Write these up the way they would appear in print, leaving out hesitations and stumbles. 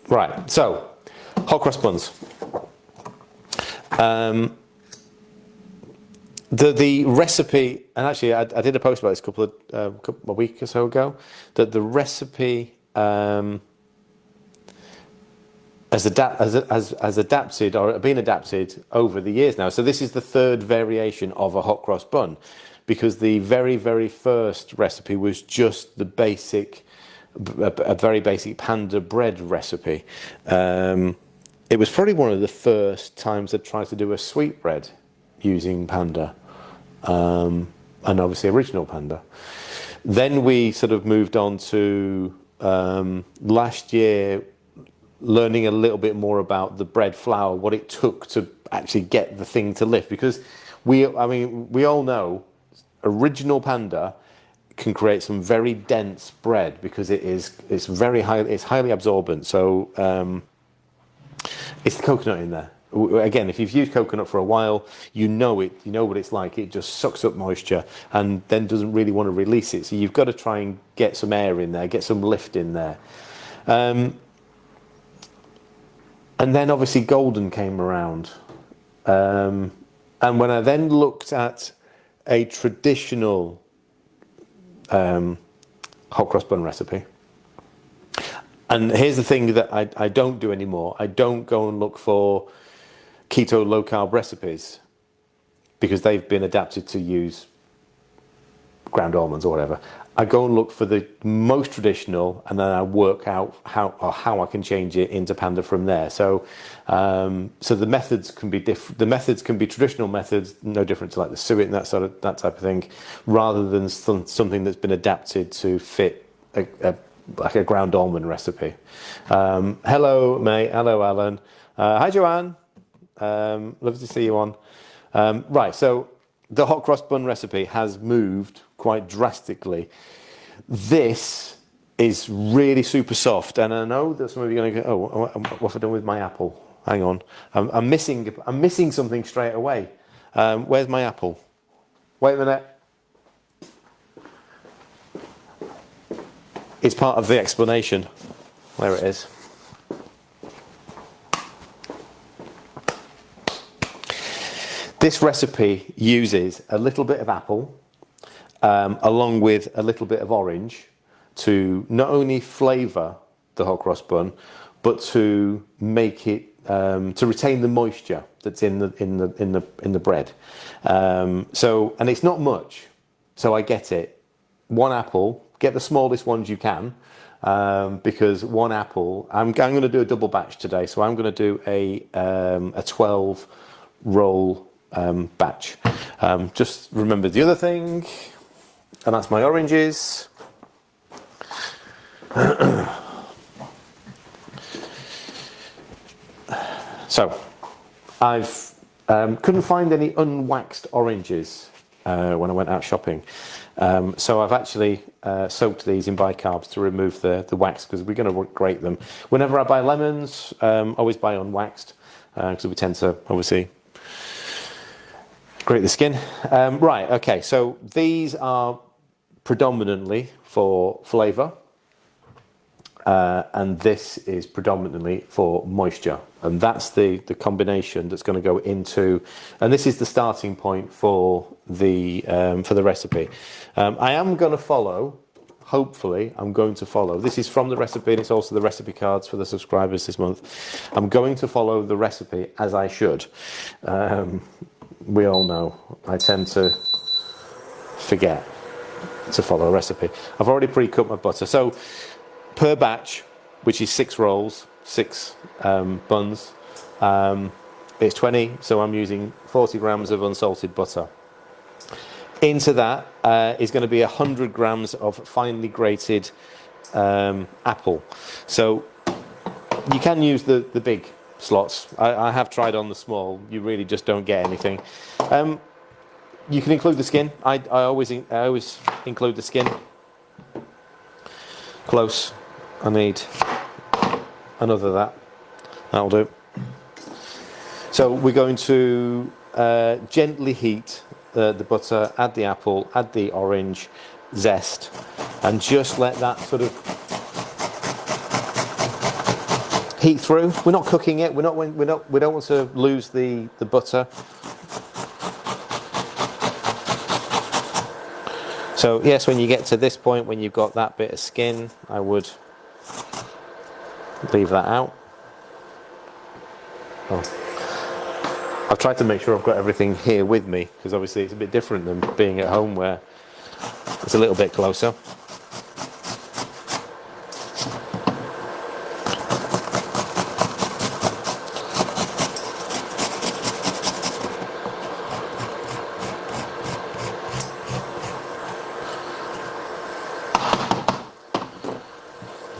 Right, so hot cross buns. The recipe, and actually I did a post about this a week or so ago, that the recipe has adapted or been adapted over the years now. So this is the third variation of a hot cross bun, because the very, very first recipe was just the basic, a very basic Panda bread recipe. It was probably one of the first times I tried to do a sweetbread using Panda, and obviously original Panda. Then we sort of moved on to last year, learning a little bit more about the bread flour, what it took to actually get the thing to lift, because we all know original Panda can create some very dense bread because it's highly absorbent. So it's the coconut in there. Again, if you've used coconut for a while, you know what it's like. It just sucks up moisture and then doesn't really want to release it. So you've got to try and get some air in there, get some lift in there. And then obviously Golden came around. And when I then looked at a traditional hot cross bun recipe, and here's the thing that I don't do anymore. I don't go and look for keto low carb recipes because they've been adapted to use ground almonds or whatever. I go and look for the most traditional, and then I work out how I can change it into Panda from there. So the methods can be different. The methods can be traditional methods, no different to like the suet and that type of thing, rather than something that's been adapted to fit like a ground almond recipe. Hello, mate. Hello, Alan. Hi, Joanne. Love to see you on. Right, so the hot cross bun recipe has moved quite drastically. This is really super soft, and I know that some of you are going to go, "Oh, what have I done with my apple? Hang on, I'm missing something straight away. Where's my apple? Wait a minute." It's part of the explanation. There it is. This recipe uses a little bit of apple along with a little bit of orange to not only flavour the hot cross bun, but to make it to retain the moisture that's in the bread. And it's not much, so I get it. One apple. Get the smallest ones you can, because one apple. I'm going to do a double batch today, so I'm going to do a 12 roll batch. Just remember the other thing, and that's my oranges. So I've couldn't find any unwaxed oranges when I went out shopping. So I've actually soaked these in bicarbs to remove the wax, because we're going to grate them. Whenever I buy lemons, always buy unwaxed, because we tend to obviously grate the skin. Right, okay, so these are predominantly for flavour, and this is predominantly for moisture, and that's the combination that's going to go into, and this is the starting point for the recipe. I am going to follow, hopefully I'm going to follow, this is from the recipe and it's also the recipe cards for the subscribers this month. I'm going to follow the recipe as I should. We all know I tend to forget to follow a recipe. I've already pre-cut my butter, so per batch, which is 6 rolls, 6 buns, it's 20, so I'm using 40 grams of unsalted butter. Into that is going to be 100 grams of finely grated apple. So you can use the big slots. I have tried on the small. You really just don't get anything. You can include the skin. I always include the skin. Close. I need another that. That'll do. So we're going to gently heat the butter, add the apple, add the orange zest, and just let that sort of heat through. We're not cooking it. We don't want to lose the butter. So yes, when you get to this point, when you've got that bit of skin, I would leave that out. Oh. I've tried to make sure I've got everything here with me, because obviously it's a bit different than being at home where it's a little bit closer.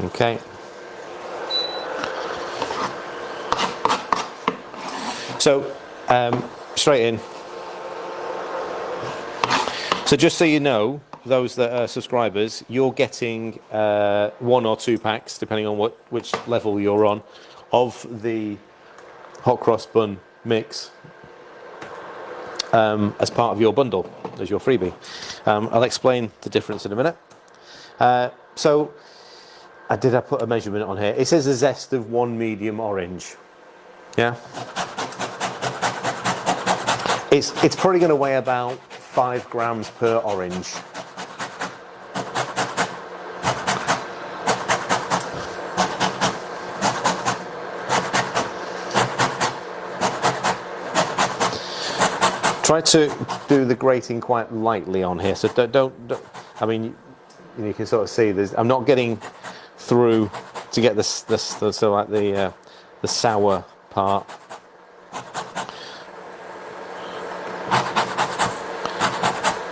Okay. So, straight in. So just so you know, those that are subscribers, you're getting 1 or 2 packs, depending on which level you're on, of the hot cross bun mix as part of your bundle, as your freebie. I'll explain the difference in a minute. So, I put a measurement on here. It says a zest of 1 medium orange. Yeah? It's probably going to weigh about 5 grams per orange. Try to do the grating quite lightly on here, so don't I mean, you can sort of see I'm not getting through to get so like the sour part.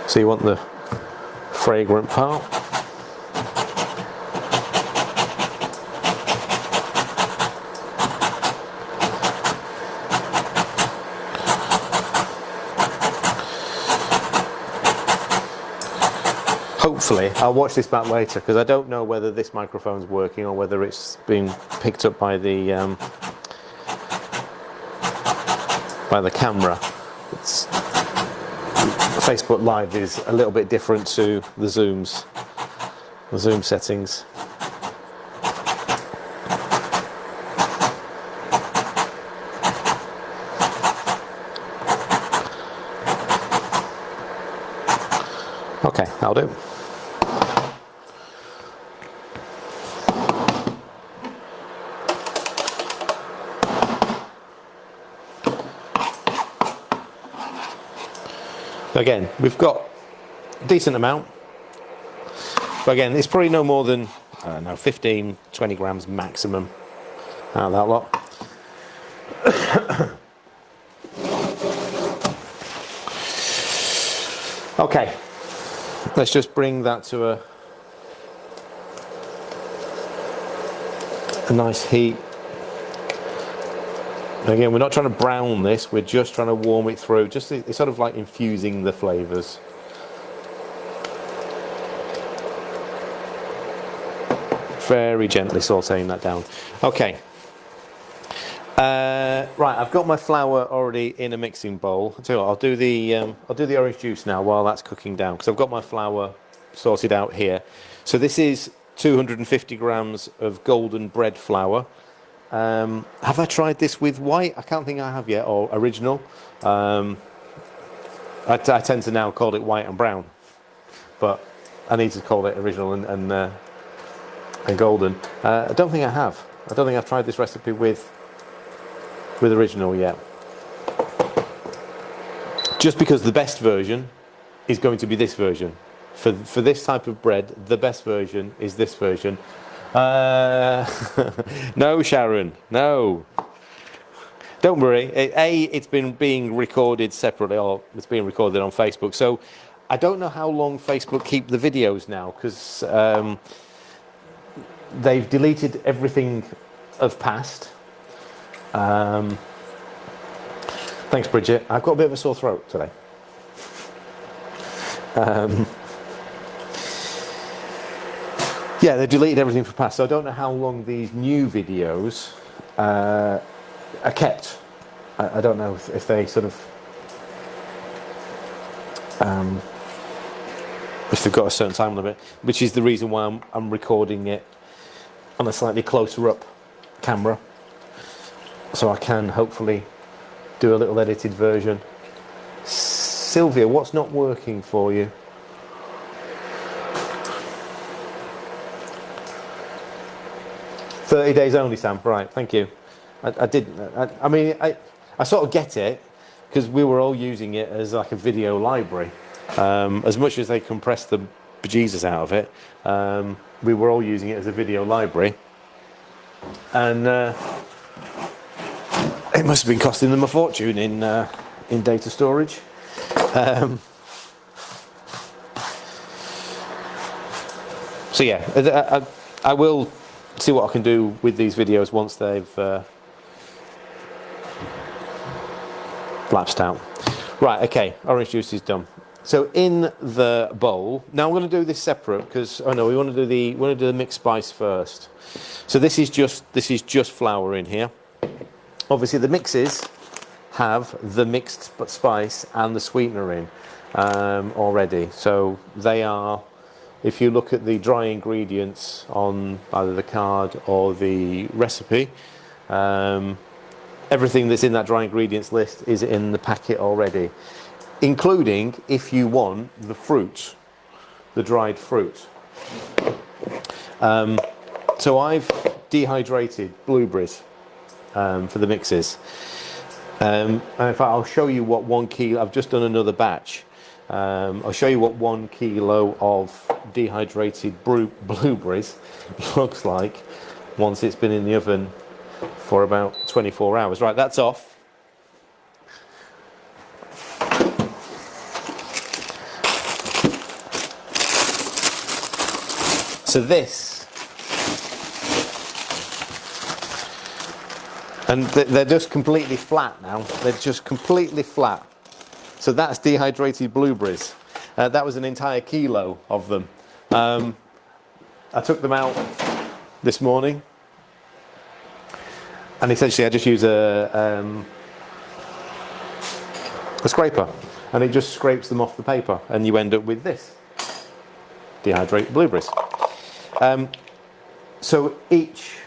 So you want the fragrant part. Hopefully, I'll watch this back later, because I don't know whether this microphone's working or whether it's being picked up by the camera. Facebook Live is a little bit different to the Zoom settings. Okay, that'll do. Again, we've got a decent amount, but again, it's probably no more than, I don't know, 15, 20 grams maximum out of that lot. Okay, let's just bring that to a nice heat. Again, we're not trying to brown this, we're just trying to warm it through. It's sort of like infusing the flavours. Very gently sauteing that down. Okay. Right, I've got my flour already in a mixing bowl. I'll tell you what, I'll do the orange juice now while that's cooking down, because I've got my flour sorted out here. So this is 250 grams of golden bread flour. Have I tried this with white? I can't think I have yet, or original. I tend to now call it white and brown, but I need to call it original and golden. I don't think I have. I don't think I've tried this recipe with original yet. Just because the best version is going to be this version. For this type of bread, the best version is this version. No, Sharon, no. Don't worry. It's been being recorded separately, or it's being recorded on Facebook. So I don't know how long Facebook keep the videos now, because they've deleted everything of past. Thanks, Bridget. I've got a bit of a sore throat today. Yeah, they deleted everything from past, so I don't know how long these new videos are kept. I don't know if they sort of if they've got a certain time limit, which is the reason why I'm recording it on a slightly closer up camera. so I can hopefully do a little edited version. Sylvia, what's not working for you? "30 days only, Sam." Right, thank you. I didn't. I mean, I sort of get it because we were all using it as like a video library. As much as they compressed the bejesus out of it, we were all using it as a video library, and it must have been costing them a fortune in data storage. So yeah, I will see what I can do with these videos once they've lapsed out. Right, okay, orange juice is done. So in the bowl, now I'm going to do this separate because we want to do the mixed spice first. So this is just flour in here. Obviously the mixes have the mixed spice and the sweetener in already. So they are, if you look at the dry ingredients on either the card or the recipe, everything that's in that dry ingredients list is in the packet already, including, if you want, the fruit, the dried fruit. So I've dehydrated blueberries for the mixes. And in fact, I'll show you what 1 kilo, I've just done another batch. I'll show you what 1 kilo of dehydrated blueberries looks like once it's been in the oven for about 24 hours. Right, that's off. So this, and they're just completely flat now. They're just completely flat. So that's dehydrated blueberries. That was an entire kilo of them. I took them out this morning, and essentially I just use a scraper, and it just scrapes them off the paper, and you end up with this, dehydrated blueberries. So each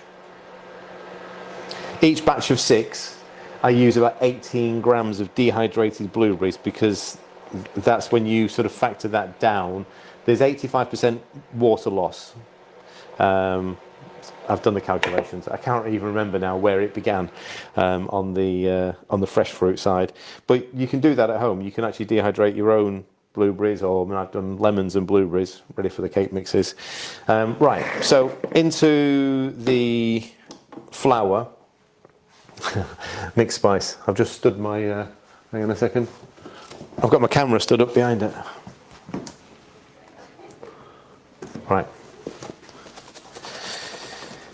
batch of 6, I use about 18 grams of dehydrated blueberries, because that's when you sort of factor that down. There's 85% water loss. I've done the calculations. I can't even remember now where it began on the fresh fruit side. But you can do that at home. You can actually dehydrate your own blueberries, or I mean, I've done lemons and blueberries ready for the cake mixes. Right, so into the flour, mixed spice. I've just stood my, hang on a second. I've got my camera stood up behind it. Right.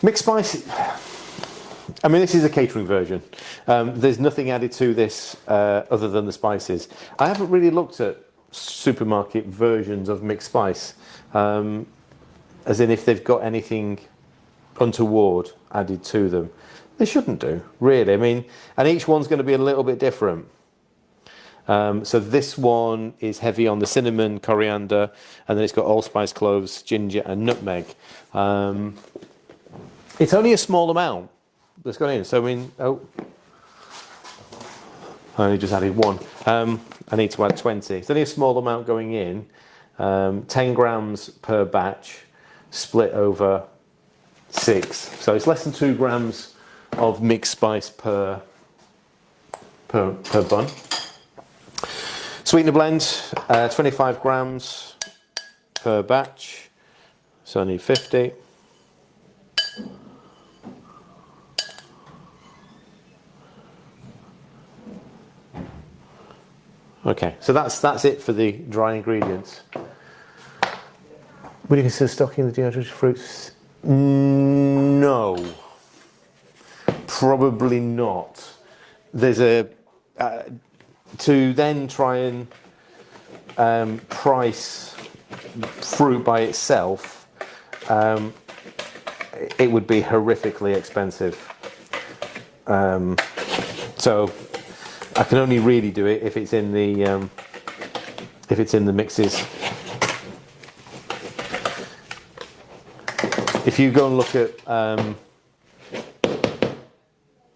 Mixed spice, I mean, this is a catering version. There's nothing added to this other than the spices. I haven't really looked at supermarket versions of mixed spice, as in if they've got anything untoward added to them. They shouldn't do, really. I mean, and each one's going to be a little bit different. So this one is heavy on the cinnamon, coriander, and then it's got allspice, cloves, ginger, and nutmeg. It's only a small amount that's gone in. So I mean, I only just added 1. I need to add 20. It's only a small amount going in. 10 grams per batch, split over 6. So it's less than 2 grams of mixed spice per bun. Sweetener blend, 25 grams per batch. So I need 50. Okay, so that's it for the dry ingredients. Would you consider stocking the dehydrated fruits? No, probably not. There's a to then try and price fruit by itself. It would be horrifically expensive. So I can only really do it if it's in the mixes. If you go and look at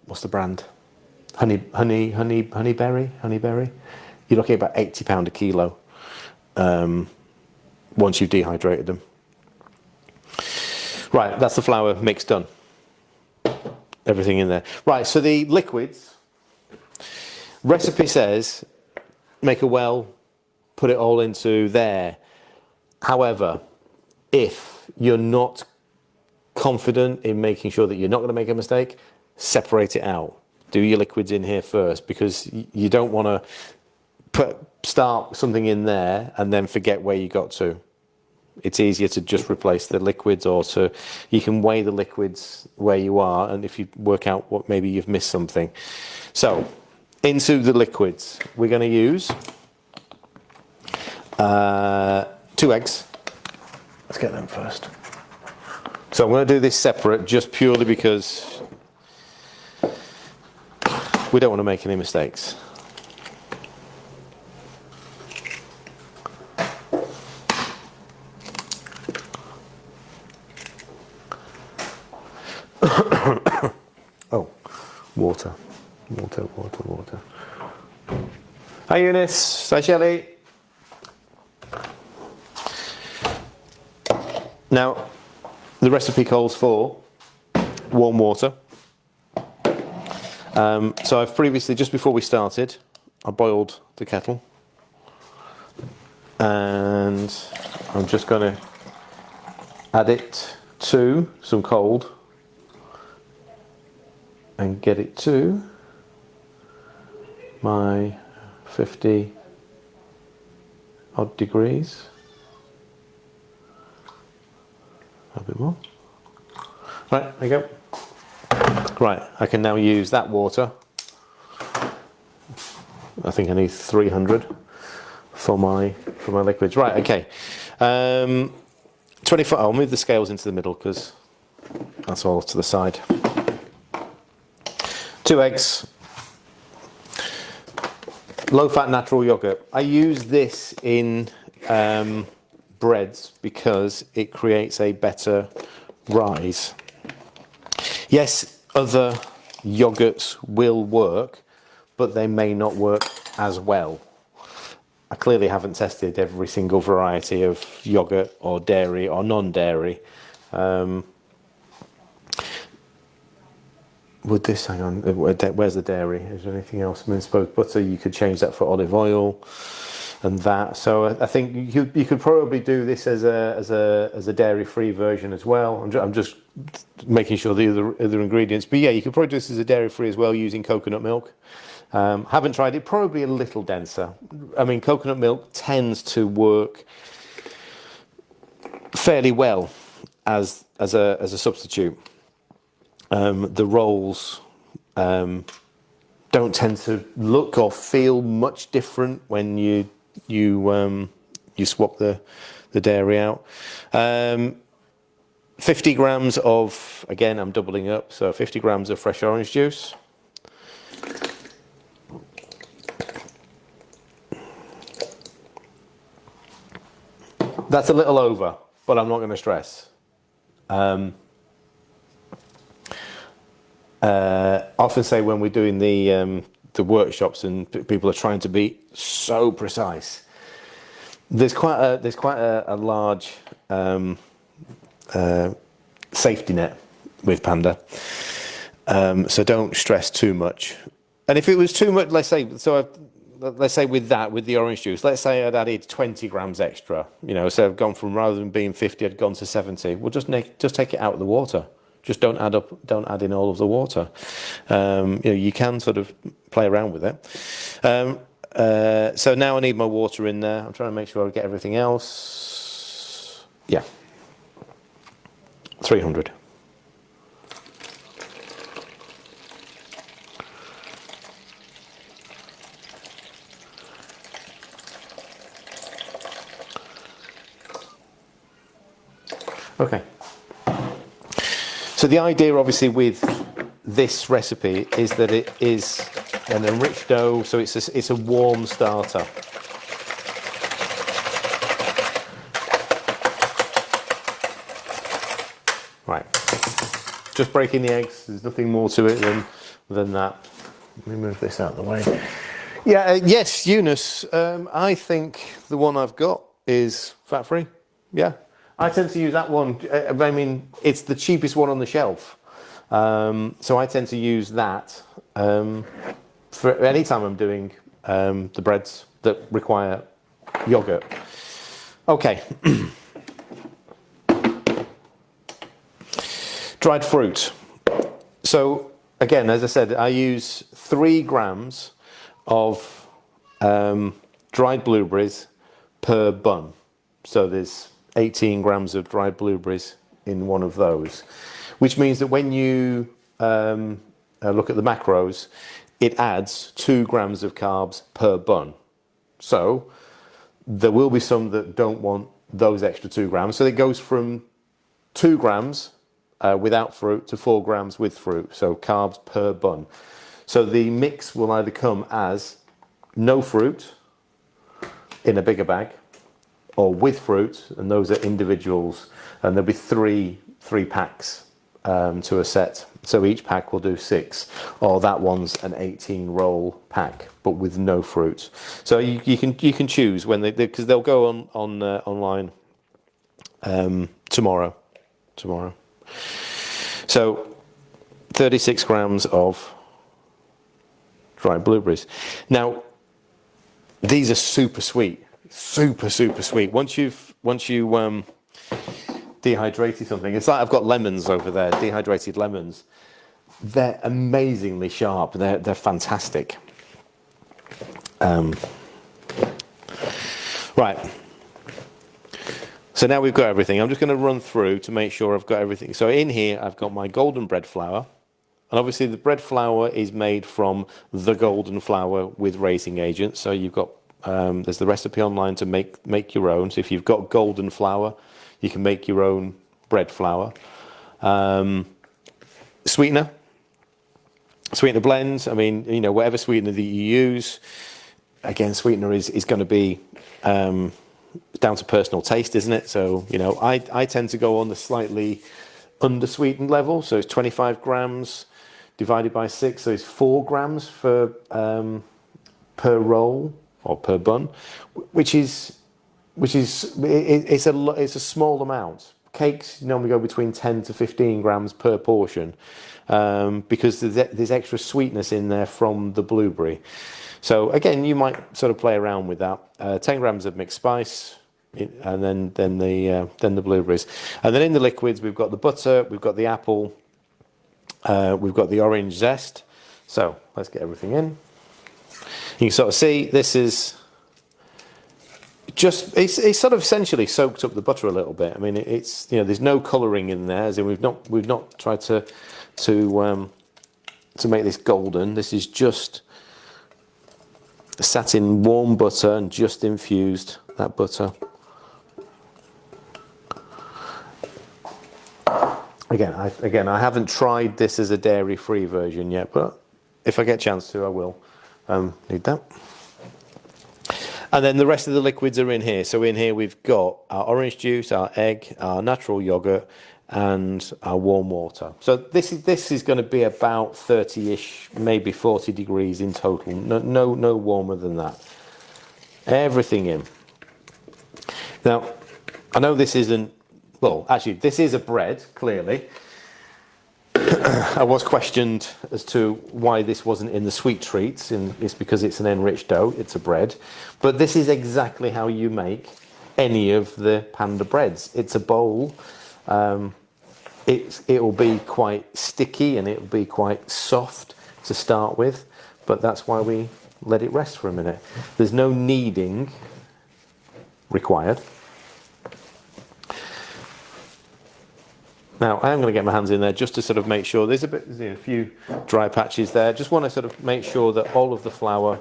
what's the brand? Honeyberry. You're looking at about £80 a kilo once you've dehydrated them. Right, that's the flour mix done. Everything in there. Right, so the liquids, recipe says make a well, put it all into there. However, if you're not confident in making sure that you're not going to make a mistake, separate it out. Do your liquids in here first, because you don't want to start something in there and then forget where you got to. It's easier to just replace the liquids, or you can weigh the liquids where you are, and if you work out what maybe you've missed something. So into the liquids, we're going to use 2 eggs. Let's get them first. So I'm going to do this separate, just purely because we don't want to make any mistakes. Oh, water. Hi Eunice, hi Shelley. Now, the recipe calls for warm water. So I've previously, just before we started, I boiled the kettle. And I'm just going to add it to some cold and get it to my 50 odd degrees. A bit more. Right, there you go. Right, I can now use that water. I think I need 300 for my liquids. Right, okay. 24. I'll move the scales into the middle because that's all to the side. 2 eggs. Low-fat natural yogurt. I use this in breads because it creates a better rise. Yes, other yogurts will work, but they may not work as well. I clearly haven't tested every single variety of yogurt or dairy or non-dairy. Would this, hang on, where's the dairy? Is there anything else? I mean, I suppose butter, you could change that for olive oil and that. So I think you could probably do this as a dairy-free version as well. I'm just making sure the other ingredients. But yeah, you could probably do this as a dairy-free as well using coconut milk. Haven't tried it, probably a little denser. I mean, coconut milk tends to work fairly well as a substitute. The rolls don't tend to look or feel much different when you swap the dairy out. 50 grams of, again, I'm doubling up, so 50 grams of fresh orange juice. That's a little over, but I'm not going to stress. Often say when we're doing the workshops and people are trying to be so precise, there's quite a large safety net with Panda, so don't stress too much. And if it was too much, let's say with the orange juice, let's say I'd added 20 grams extra, so I've gone from, rather than being 50, I'd gone to 70. Well, just take it out of the water. Just don't add in all of the water. You can sort of play around with it. So now I need my water in there. I'm trying to make sure I get everything else. Yeah. 300. Okay. So the idea, obviously, with this recipe is that it is an enriched dough, so it's a warm starter. Right. just breaking the eggs. There's nothing more to it than that. Let me move this out of the way. Yeah, yes, Eunice. I think the one I've got is fat-free. Yeah, I tend to use that one. I mean, it's the cheapest one on the shelf, so I tend to use that for any time I'm doing the breads that require yogurt. Okay. Dried fruit. So again, as I said, I use 3 grams of dried blueberries per bun. So there's 18 grams of dried blueberries in one of those, which means that when you look at the macros, it adds 2 grams of carbs per bun. So there will be some that don't want those extra 2 grams. So it goes from 2 grams without fruit to 4 grams with fruit. So carbs per bun. So the mix will either come as no fruit in a bigger bag, or with fruit, and those are individuals, and there'll be three packs to a set. So each pack will do 6, or that one's an 18 roll pack, but with no fruit. So you can choose when because they'll go on online tomorrow. So 36 grams of dried blueberries. Now these are super sweet, super sweet. Once you dehydrated something, it's like I've got lemons over there, dehydrated lemons. They're amazingly sharp. They're fantastic. Right. So now we've got everything. I'm just going to run through to make sure I've got everything. So in here, I've got my golden bread flour. And obviously the bread flour is made from the golden flour with raising agents. So you've got, there's the recipe online to make your own. So if you've got golden flour, you can make your own bread flour. Sweetener blends. I mean, you know, whatever sweetener that you use. Again, sweetener is going to be down to personal taste, isn't it? So, you know, I tend to go on the slightly under-sweetened level. So it's 25 grams divided by 6. So it's 4 grams per roll or per bun, which is it's a small amount. Cakes normally go between 10 to 15 grams per portion because there's extra sweetness in there from the blueberry. So again, you might sort of play around with that. 10 grams of mixed spice, and then the blueberries, and then in the liquids we've got the butter, we've got the apple, we've got the orange zest. So let's get everything in. You can sort of see this is just it's sort of essentially soaked up the butter a little bit. I mean, it's, you know, there's no colouring in there, as in we've not tried to make this golden. This is just sat in warm butter and just infused that butter. Again, I haven't tried this as a dairy-free version yet, but if I get a chance to, I will. Need that. And then the rest of the liquids are in here. So in here we've got our orange juice, our egg, our natural yogurt, and our warm water. So this is going to be about 30-ish, maybe 40 degrees in total. No warmer than that. Everything in. Now, I know this isn't, well, actually, this is a bread, clearly. I was questioned as to why this wasn't in the sweet treats, and it's because it's an enriched dough, it's a bread. But this is exactly how you make any of the Panda breads. It's a bowl. It'll be quite sticky and it'll be quite soft to start with, but that's why we let it rest for a minute. There's no kneading required. Now, I am going to get my hands in there just to sort of make sure. There's a few dry patches there. Just want to sort of make sure that all of the flour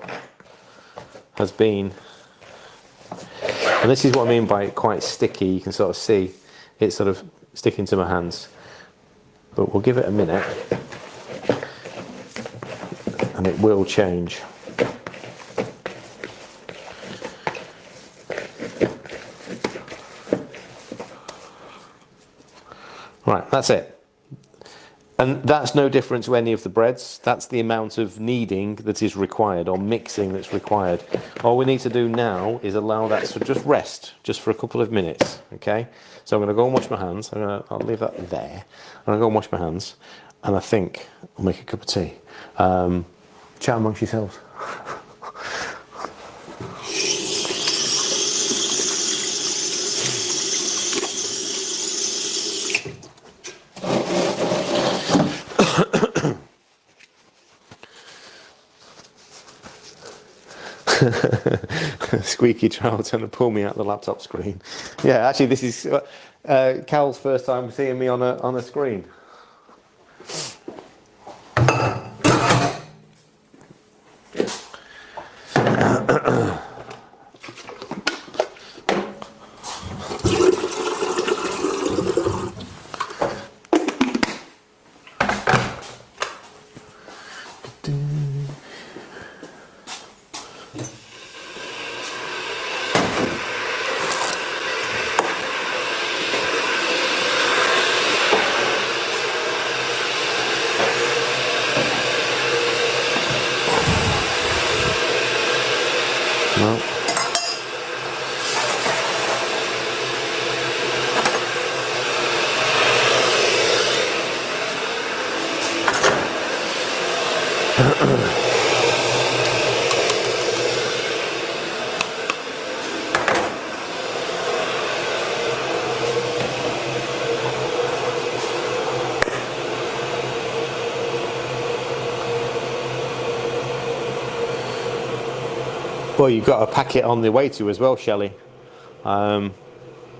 has been, and this is what I mean by quite sticky. You can sort of see it sort of sticking to my hands. But we'll give it a minute and it will change. Right, that's it. And that's no different to any of the breads. That's the amount of kneading that is required, or mixing that's required. All we need to do now is allow that to just rest, just for a couple of minutes, okay? So I'm going to go and wash my hands. I'll leave that there. I'm going to go and wash my hands, and I think I'll make a cup of tea. Chat amongst yourselves. Squeaky trout trying to pull me out the laptop screen. Yeah, actually, this is Cal's first time seeing me on a screen. No. Well, you've got a packet on the way to you as well, Shelley.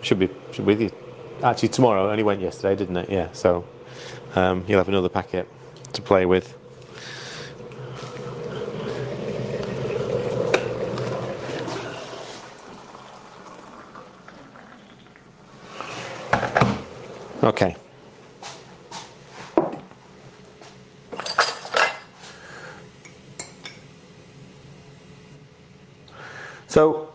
Should be with you. Actually, tomorrow. It only went yesterday, didn't it? Yeah. So you'll have another packet to play with. Okay. So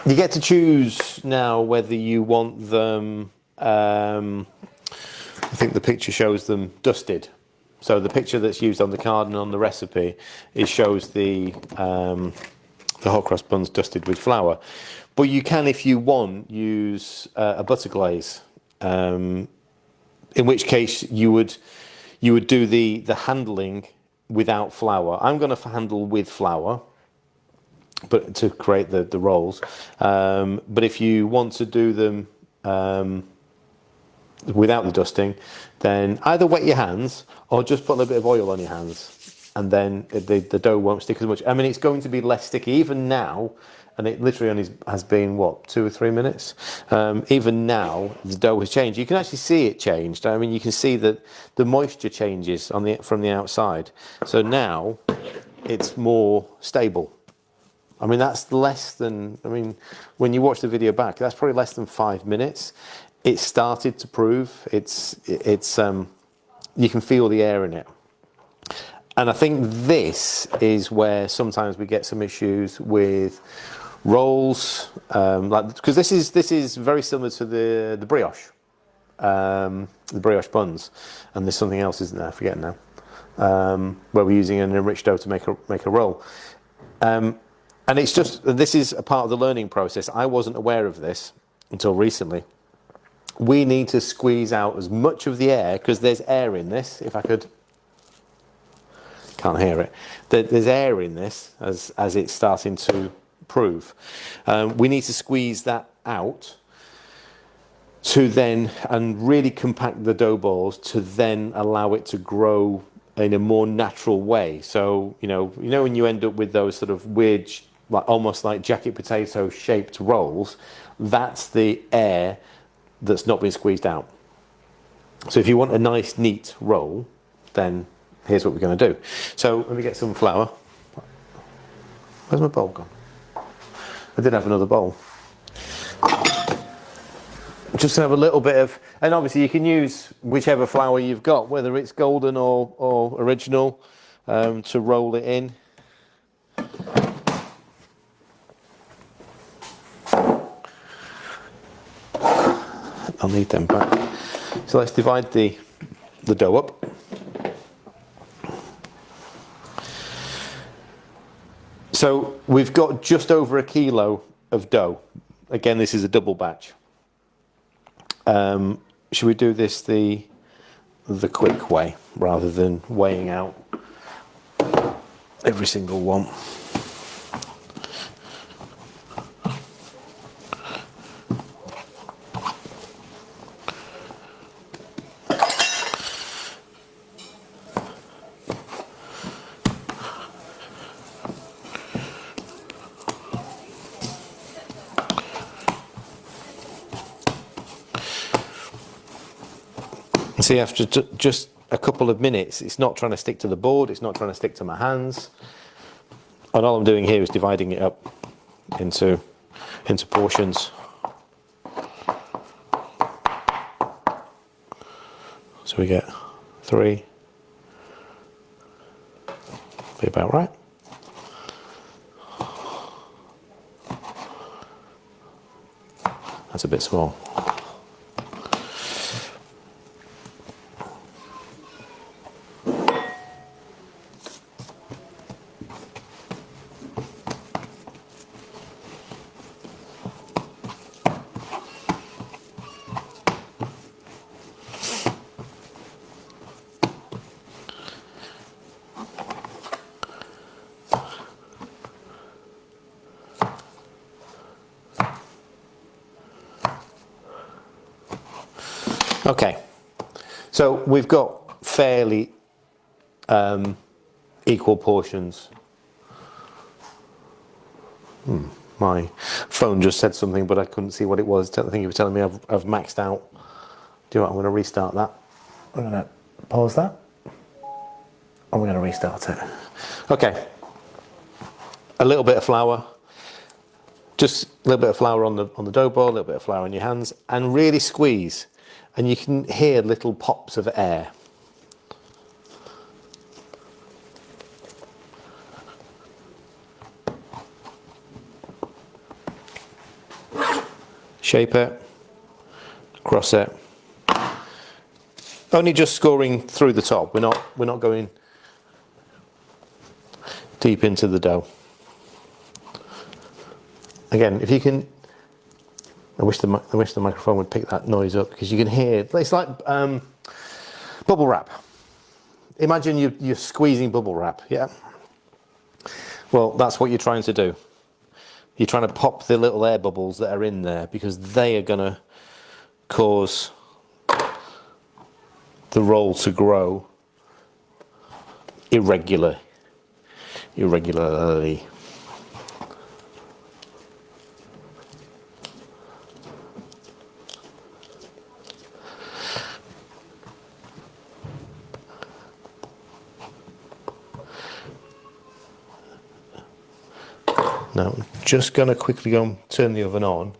you get to choose now whether you want them, I think the picture shows them dusted. So the picture that's used on the card and on the recipe, it shows the hot cross buns dusted with flour. But you can, if you want, use a butter glaze, in which case you would do the handling without flour. I'm going to handle with flour, but to create the rolls. But if you want to do them without the dusting, then either wet your hands or just put a little bit of oil on your hands, and then the dough won't stick as much. I mean, it's going to be less sticky even now, and it literally only has been, what, 2 or 3 minutes? Even now, the dough has changed. You can actually see it changed. I mean, you can see that the moisture changes from the outside. So now it's more stable. I mean, that's less than, I mean, when you watch the video back, that's probably less than 5 minutes. It started to prove, you can feel the air in it. And I think this is where sometimes we get some issues with rolls, because this is very similar to the brioche, the brioche buns. And there's something else, isn't there? I'm forgetting now. Where we're using an enriched dough to make a roll. And it's just, this is a part of the learning process. I wasn't aware of this until recently. We need to squeeze out as much of the air, because there's air in this. If I could, can't hear it. There's air in this as it's starting to prove. We need to squeeze that out to then, and really compact the dough balls to then allow it to grow in a more natural way. So, you know when you end up with those sort of weird, like almost like jacket potato shaped rolls, that's the air that's not been squeezed out. So if you want a nice neat roll, then here's what we're going to do. So let me get some flour. Where's my bowl gone? I did have another bowl. Just to have a little bit of, and obviously you can use whichever flour you've got, whether it's golden or original, to roll it in. I'll need them back. So let's divide the the dough up. So we've got just over 1 kilo of dough. Again, this is a double batch. Should we do this the quick way rather than weighing out every single one? See, after just a couple of minutes, it's not trying to stick to the board, it's not trying to stick to my hands. And all I'm doing here is dividing it up into portions. So we get 3. Be about right. That's a bit small. Okay, so we've got fairly equal portions. My phone just said something, but I couldn't see what it was. I think it was telling me I've maxed out. Do you know what? I'm going to restart that. I'm going to pause that. And we're going to restart it. Okay, a little bit of flour. Just a little bit of flour on the dough ball, a little bit of flour on your hands, and really squeeze. And you can hear little pops of air. Shape it, cross it. Only just scoring through the top. We're not going deep into the dough. Again, if you can. I wish the microphone would pick that noise up, because you can hear, it's like bubble wrap. Imagine you're squeezing bubble wrap, yeah? Well, that's what you're trying to do. You're trying to pop the little air bubbles that are in there, because they are going to cause the roll to grow irregularly. Now, I'm just going to quickly go and turn the oven on.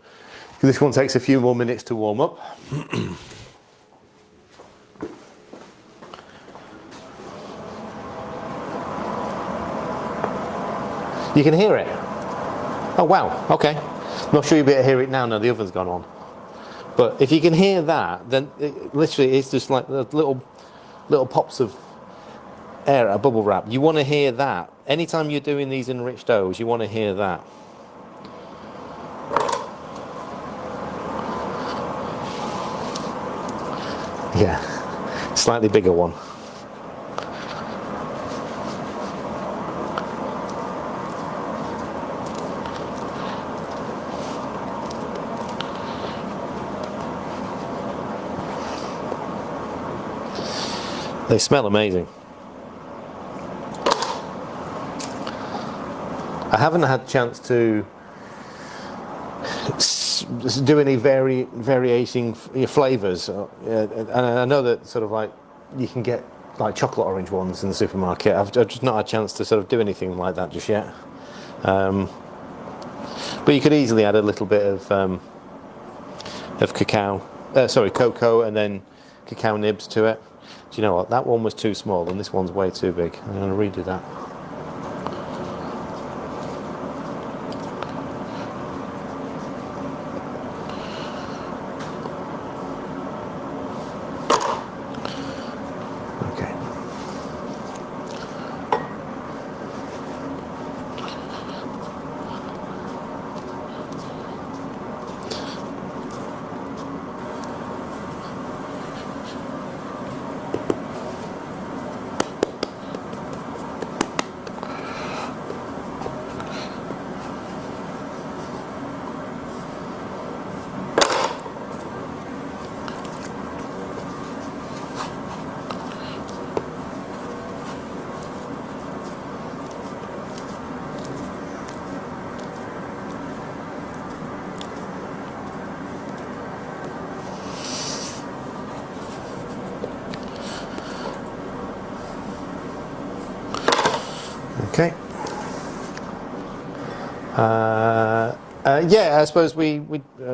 This one takes a few more minutes to warm up. You can hear it. Oh wow, okay. I'm not sure you'll be able to hear it now the oven's gone on. But if you can hear that, then literally it's just like the little pops of air, a bubble wrap. You want to hear that. Anytime you're doing these enriched doughs, you want to hear that. Yeah, slightly bigger one. They smell amazing. I haven't had a chance to do any variating flavours, and I know that sort of like you can get like chocolate orange ones in the supermarket. I've just not had a chance to sort of do anything like that just yet. But you could easily add a little bit of cocoa, and then cacao nibs to it. Do you know what? That one was too small, and this one's way too big. I'm going to redo that. Okay. Yeah, I suppose we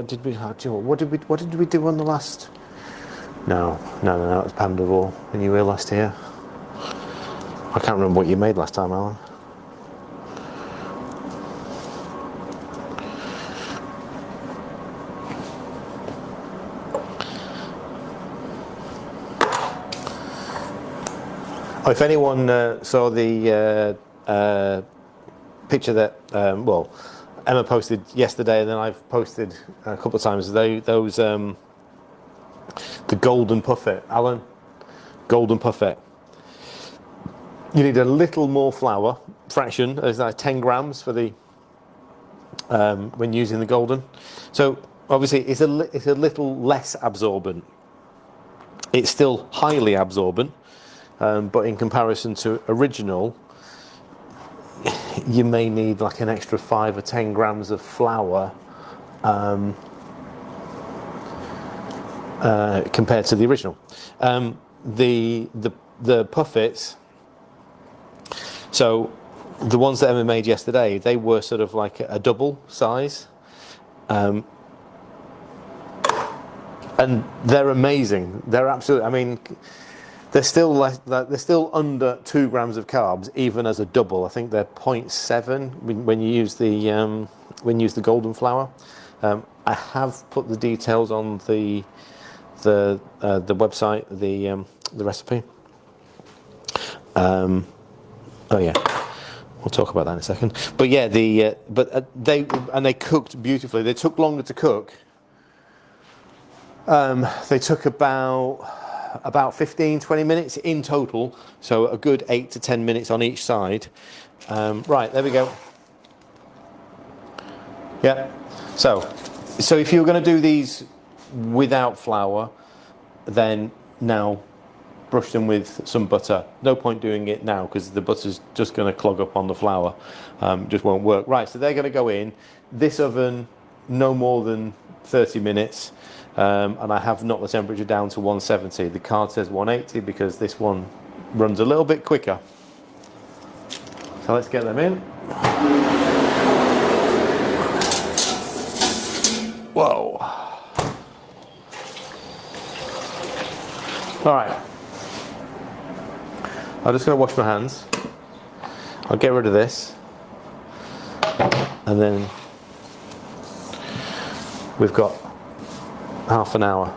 did we. What did we do on the last? No, it was Panda when you were last here. I can't remember what you made last time, Alan. Oh, if anyone saw the picture that Emma posted yesterday, and then I've posted a couple of times, those the golden puffet, Alan, golden puffet. You need a little more flour fraction. There's like 10 grams for the when using the golden. So obviously it's a little less absorbent. It's still highly absorbent, but in comparison to original, you may need like an extra 5 or 10 grams of flour compared to the original. The puffets. So the ones that Emma made yesterday, they were sort of like a double size, and they're amazing. They're absolutely. I mean, they're still they're still under 2 grams of carbs, even as a double. I think they're 0.7 when you use the golden flour. I have put the details on the website, the recipe. Oh yeah, we'll talk about that in a second. But yeah, they cooked beautifully. They took longer to cook. They took about 15-20 minutes in total, so a good 8 to 10 minutes on each side. Right, there we go. Yeah. So if you're going to do these without flour, then now brush them with some butter. No point doing it now because the butter's just going to clog up on the flour. Just won't work. Right, so they're going to go in this oven no more than 30 minutes. And I have knocked the temperature down to 170. The card says 180 because this one runs a little bit quicker. So let's get them in. Whoa. All right. I'm just going to wash my hands. I'll get rid of this. And then we've got half an hour.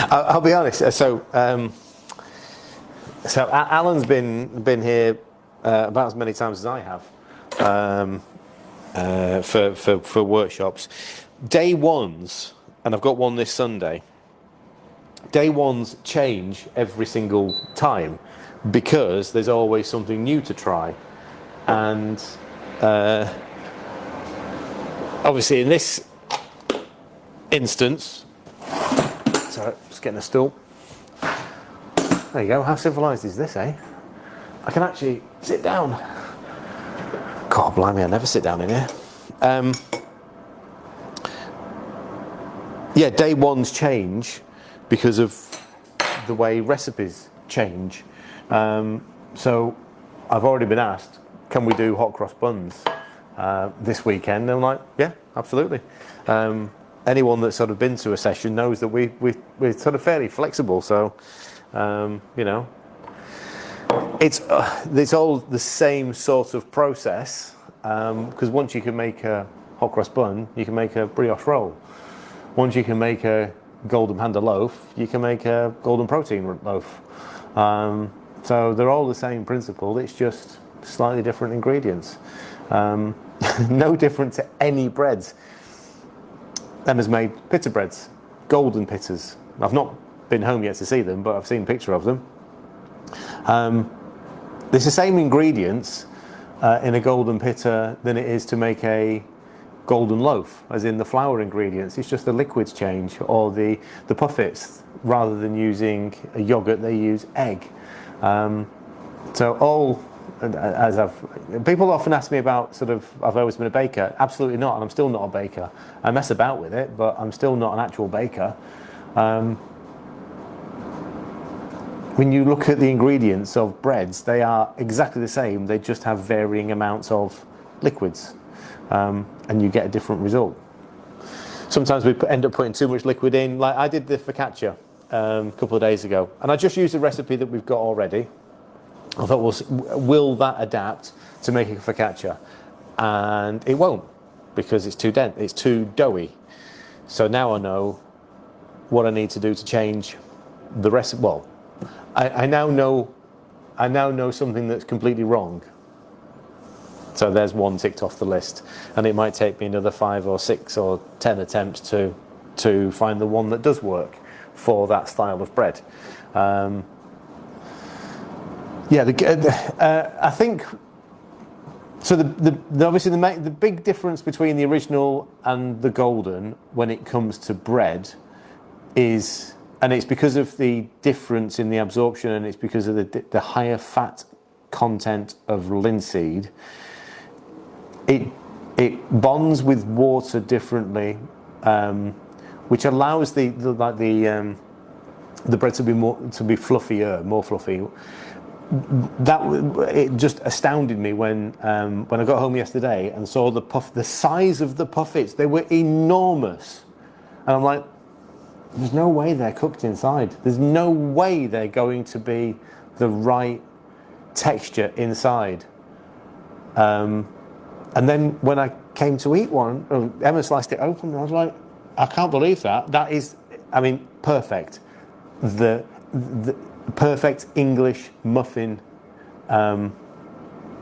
I'll be honest. So Alan's been here about as many times as I have for workshops. Day ones, and I've got one this Sunday. Day ones change every single time because there's always something new to try, and obviously in this instance. Sorry, just getting a stool. There you go. How civilised is this, eh? I can actually sit down. God blimey, I never sit down in here. Yeah, day ones change because of the way recipes change. So I've already been asked, can we do hot cross buns this weekend? And I'm like, yeah, absolutely. Anyone that's sort of been to a session knows that we're sort of fairly flexible. So, you know, it's all the same sort of process. Because once you can make a hot cross bun, you can make a brioche roll. Once you can make a golden panda loaf, you can make a golden protein loaf. So they're all the same principle. It's just slightly different ingredients. No different to any breads. Emma's made pita breads, golden pittas. I've not been home yet to see them, but I've seen a picture of them. It's the same ingredients in a golden pita than it is to make a golden loaf, as in the flour ingredients. It's just the liquids change, or the puffets. Rather than using a yogurt, they use egg. People often ask me about I've always been a baker. Absolutely not, and I'm still not a baker. I mess about with it, but I'm still not an actual baker. When you look at the ingredients of breads, they are exactly the same. They just have varying amounts of liquids, and you get a different result. Sometimes we end up putting too much liquid in. Like I did the focaccia a couple of days ago, and I just used a recipe that we've got already. I thought, well, will that adapt to making focaccia? And it won't, because it's too dense, it's too doughy. So now I know what I need to do to change the recipe. Well, I now know something that's completely wrong. So there's one ticked off the list, and it might take me another 5 or 6 or 10 attempts to find the one that does work for that style of bread. I think so. Obviously the big difference between the original and the golden when it comes to bread is, and it's because of the difference in the absorption, and it's because of the higher fat content of linseed. It bonds with water differently, which allows the bread to be fluffier, more fluffy. It just astounded me when I got home yesterday and saw the size of the puffets. They were enormous, and I'm like, there's no way they're cooked inside. There's no way they're going to be the right texture inside. And then when I came to eat one, Emma sliced it open, and I was like, I can't believe that. That is, perfect. The perfect English muffin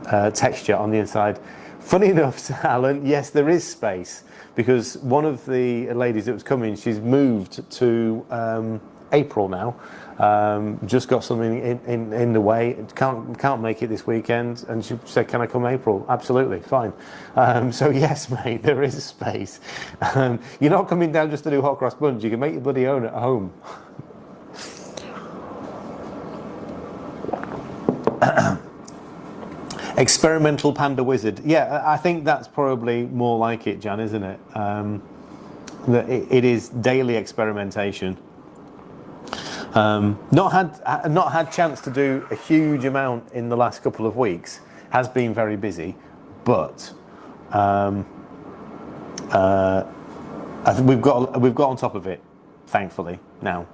texture on the inside. Funny enough, Alan, yes, there is space, because one of the ladies that was coming, she's moved to April now. Just got something in the way. Can't make it this weekend, and she said, "Can I come April?" Absolutely, fine. So yes, mate, there is space. You're not coming down just to do hot cross buns. You can make your bloody own at home. Experimental Panda Wizard. Yeah, I think that's probably more like it, Jan, isn't it? That it is daily experimentation. Not had chance to do a huge amount in the last couple of weeks. Has been very busy, but I think we've got on top of it, thankfully now.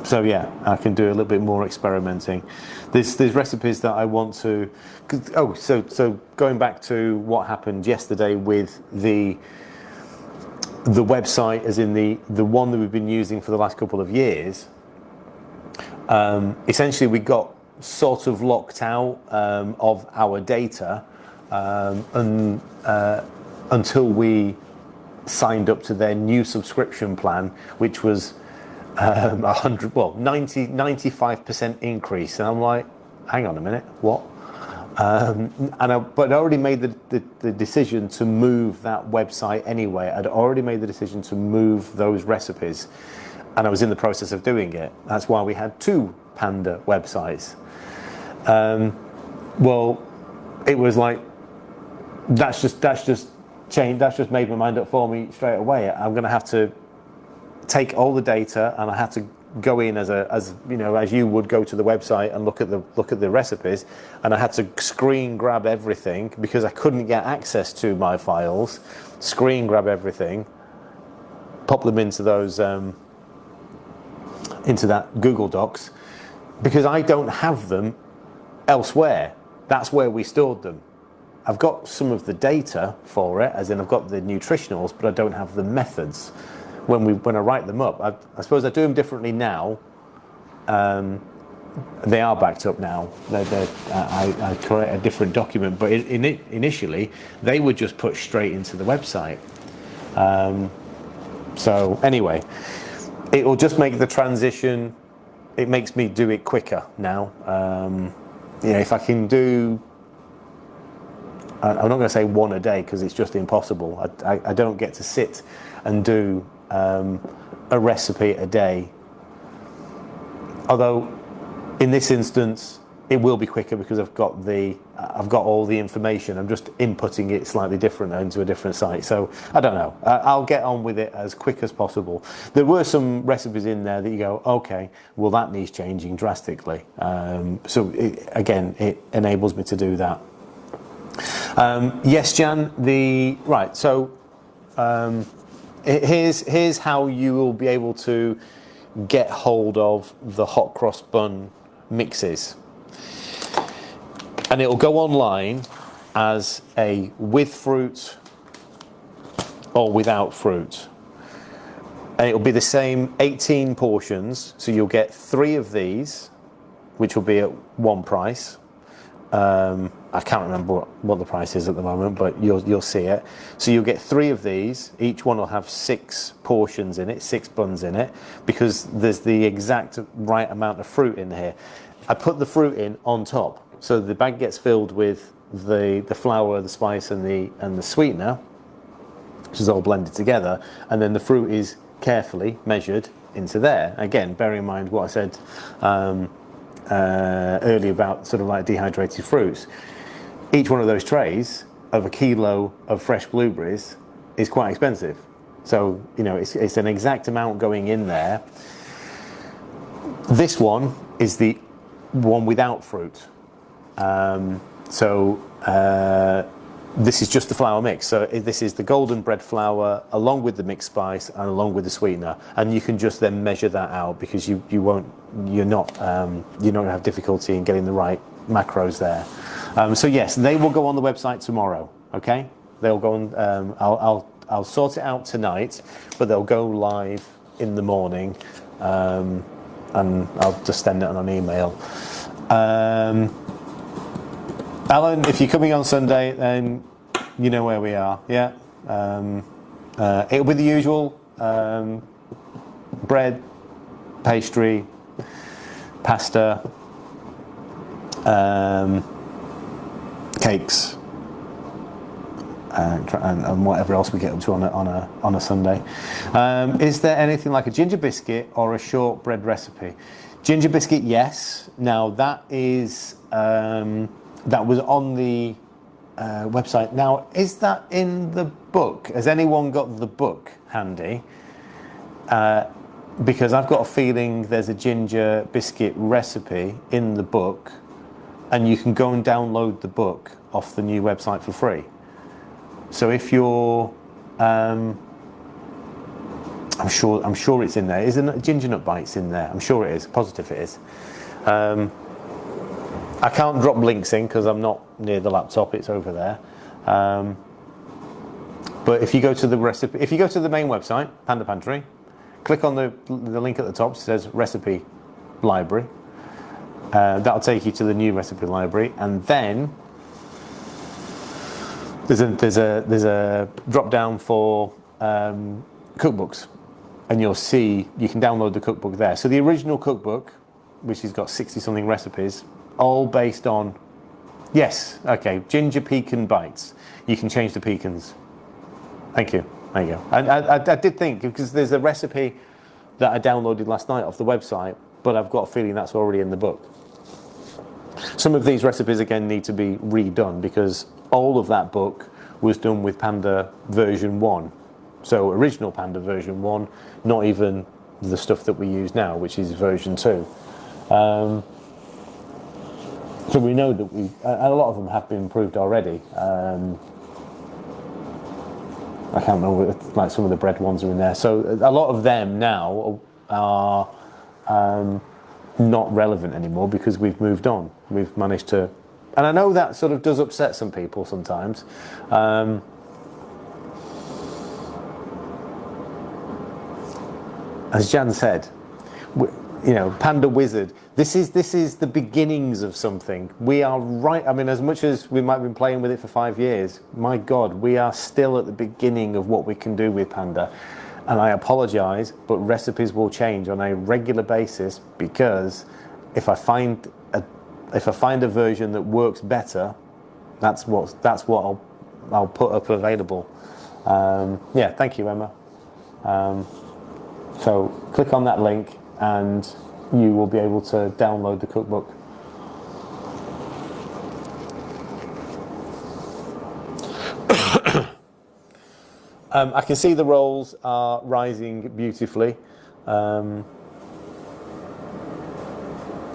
So yeah, I can do a little bit more experimenting. There's recipes that I want to. So going back to what happened yesterday with the website, as in the one that we've been using for the last couple of years. Essentially, we got sort of locked out of our data until we signed up to their new subscription plan, which was 95% increase. And I'm like, hang on a minute, what? But I already made the decision to move that website anyway. I'd already made the decision to move those recipes, and I was in the process of doing it. That's why we had 2 Panda websites. Well, it was like, that's just changed. That's just made my mind up for me straight away. I'm going to have to take all the data, and I had to go in as you would go to the website and look at the recipes, and I had to screen grab everything because I couldn't get access to my files. Screen grab everything, pop them into those into that Google Docs, because I don't have them elsewhere. That's where we stored them. I've got some of the data for it, as in I've got the nutritionals, but I don't have the methods. When I write them up, I suppose I do them differently now, they are backed up now. I create a different document, but initially they were just put straight into the website. So anyway, it will just make the transition. It makes me do it quicker now. If I can do, I'm not going to say one a day because it's just impossible. I don't get to sit and do a recipe a day. Although in this instance, it will be quicker because I've got all the information. I'm just inputting it slightly different into a different site. So I don't know. I'll get on with it as quick as possible. There were some recipes in there that you go, okay, well that needs changing drastically. It enables me to do that. Yes, Jan. Here's how you will be able to get hold of the hot cross bun mixes. And it will go online as a with fruit or without fruit. And it will be the same 18 portions. So you'll get 3 of these, which will be at one price. I can't remember what the price is at the moment, but you'll see it. So you'll get 3 of these. Each one will have 6 portions in it, 6 buns in it, because there's the exact right amount of fruit in here. I put the fruit in on top. So the bag gets filled with the flour, the spice, and the sweetener, which is all blended together, and then the fruit is carefully measured into there. Again, bearing in mind what I said earlier about sort of like dehydrated fruits. Each one of those trays of a kilo of fresh blueberries is quite expensive. So it's an exact amount going in there. This one is the one without fruit. This is just the flour mix. So this is the golden bread flour along with the mixed spice and along with the sweetener, and you can just then measure that out because you don't have difficulty in getting the right macros there. So yes, they will go on the website tomorrow. Okay, they'll go on. I'll sort it out tonight, but they'll go live in the morning, and I'll just send it on an email. Alan, if you're coming on Sunday, then you know where we are. Yeah, it'll be the usual bread, pastry, pasta, cakes, and whatever else we get up to on a Sunday. Is there anything like a ginger biscuit or a shortbread recipe? Ginger biscuit, yes. Now that is. That was on the website. Now, is that in the book? Has anyone got the book handy? Because I've got a feeling there's a ginger biscuit recipe in the book, and you can go and download the book off the new website for free. So if you're, I'm sure it's in there. Isn't Ginger Nut Bites in there? I'm sure it is. Positive it is. I can't drop links in because I'm not near the laptop. It's over there. But if you go to the recipe, if you go to the main website, Panda Pantry, click on the link at the top. It says recipe library. That'll take you to the new recipe library, and then there's a drop down for cookbooks, and you'll see you can download the cookbook there. So the original cookbook, which has got 60 something recipes, all based on, yes, okay, ginger pecan bites. You can change the pecans. Thank you. There you go. I did think, because there's a recipe that I downloaded last night off the website, but I've got a feeling that's already in the book. Some of these recipes again need to be redone because all of that book was done with Panda version 1. So original Panda version 1, not even the stuff that we use now, which is version 2. So we know that a lot of them have been improved already. I can't remember, like some of the bread ones are in there. So a lot of them now are not relevant anymore because we've moved on. We've managed to, and I know that sort of does upset some people sometimes. As Jan said, Panda Wizard, This is the beginnings of something. We are right. I mean, as much as we might have been playing with it for 5 years, my God, we are still at the beginning of what we can do with Panda. And I apologise, but recipes will change on a regular basis, because if I find a version that works better, that's what I'll put up available. Yeah, thank you, Emma. So click on that link and you will be able to download the cookbook. I can see the rolls are rising beautifully. I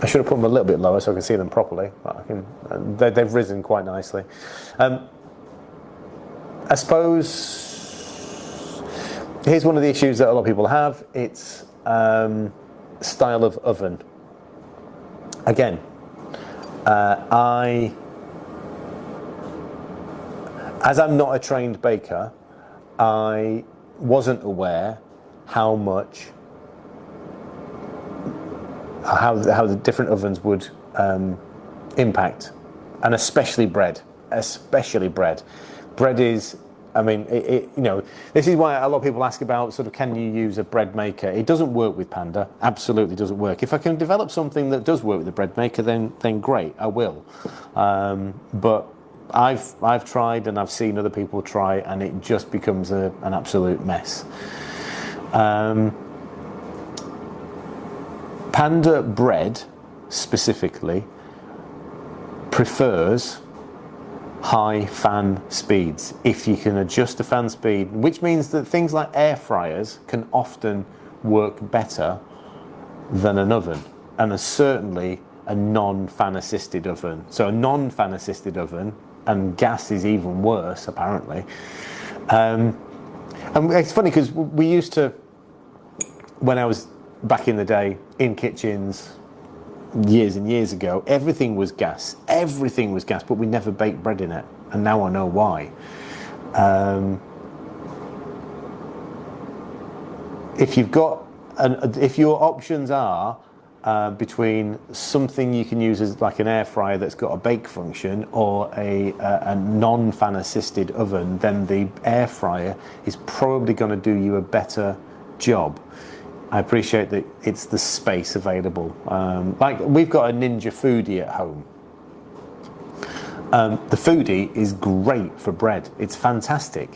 should have put them a little bit lower so I can see them properly. But they've risen quite nicely. I suppose here's one of the issues that a lot of people have. It's style of oven. Again, as I'm not a trained baker, I wasn't aware how the different ovens would impact, and especially bread. Bread is, I mean, this is why a lot of people ask about sort of, can you use a bread maker? It doesn't work with Panda. Absolutely doesn't work. If I can develop something that does work with the bread maker, then great, I will. But I've tried and I've seen other people try, and it just becomes an absolute mess. Panda bread specifically prefers high fan speeds. If you can adjust the fan speed, which means that things like air fryers can often work better than an oven, and certainly a non-fan assisted oven. So a non-fan assisted oven, and gas is even worse apparently. And it's funny because we used to, when I was back in the day in kitchens years and years ago, everything was gas, but we never baked bread in it, and now I know why. If your options are between something you can use as like an air fryer that's got a bake function, or a non-fan assisted oven, then the air fryer is probably going to do you a better job. I appreciate that it's the space available. Like we've got a Ninja Foodie at home. The Foodie is great for bread. It's fantastic.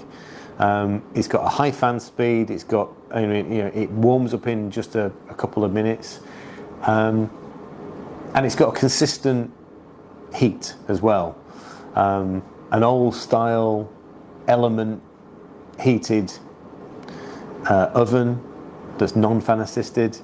It's got a high fan speed. It's got, it warms up in just a couple of minutes, and it's got a consistent heat as well. An old style element heated oven that's non-fan assisted.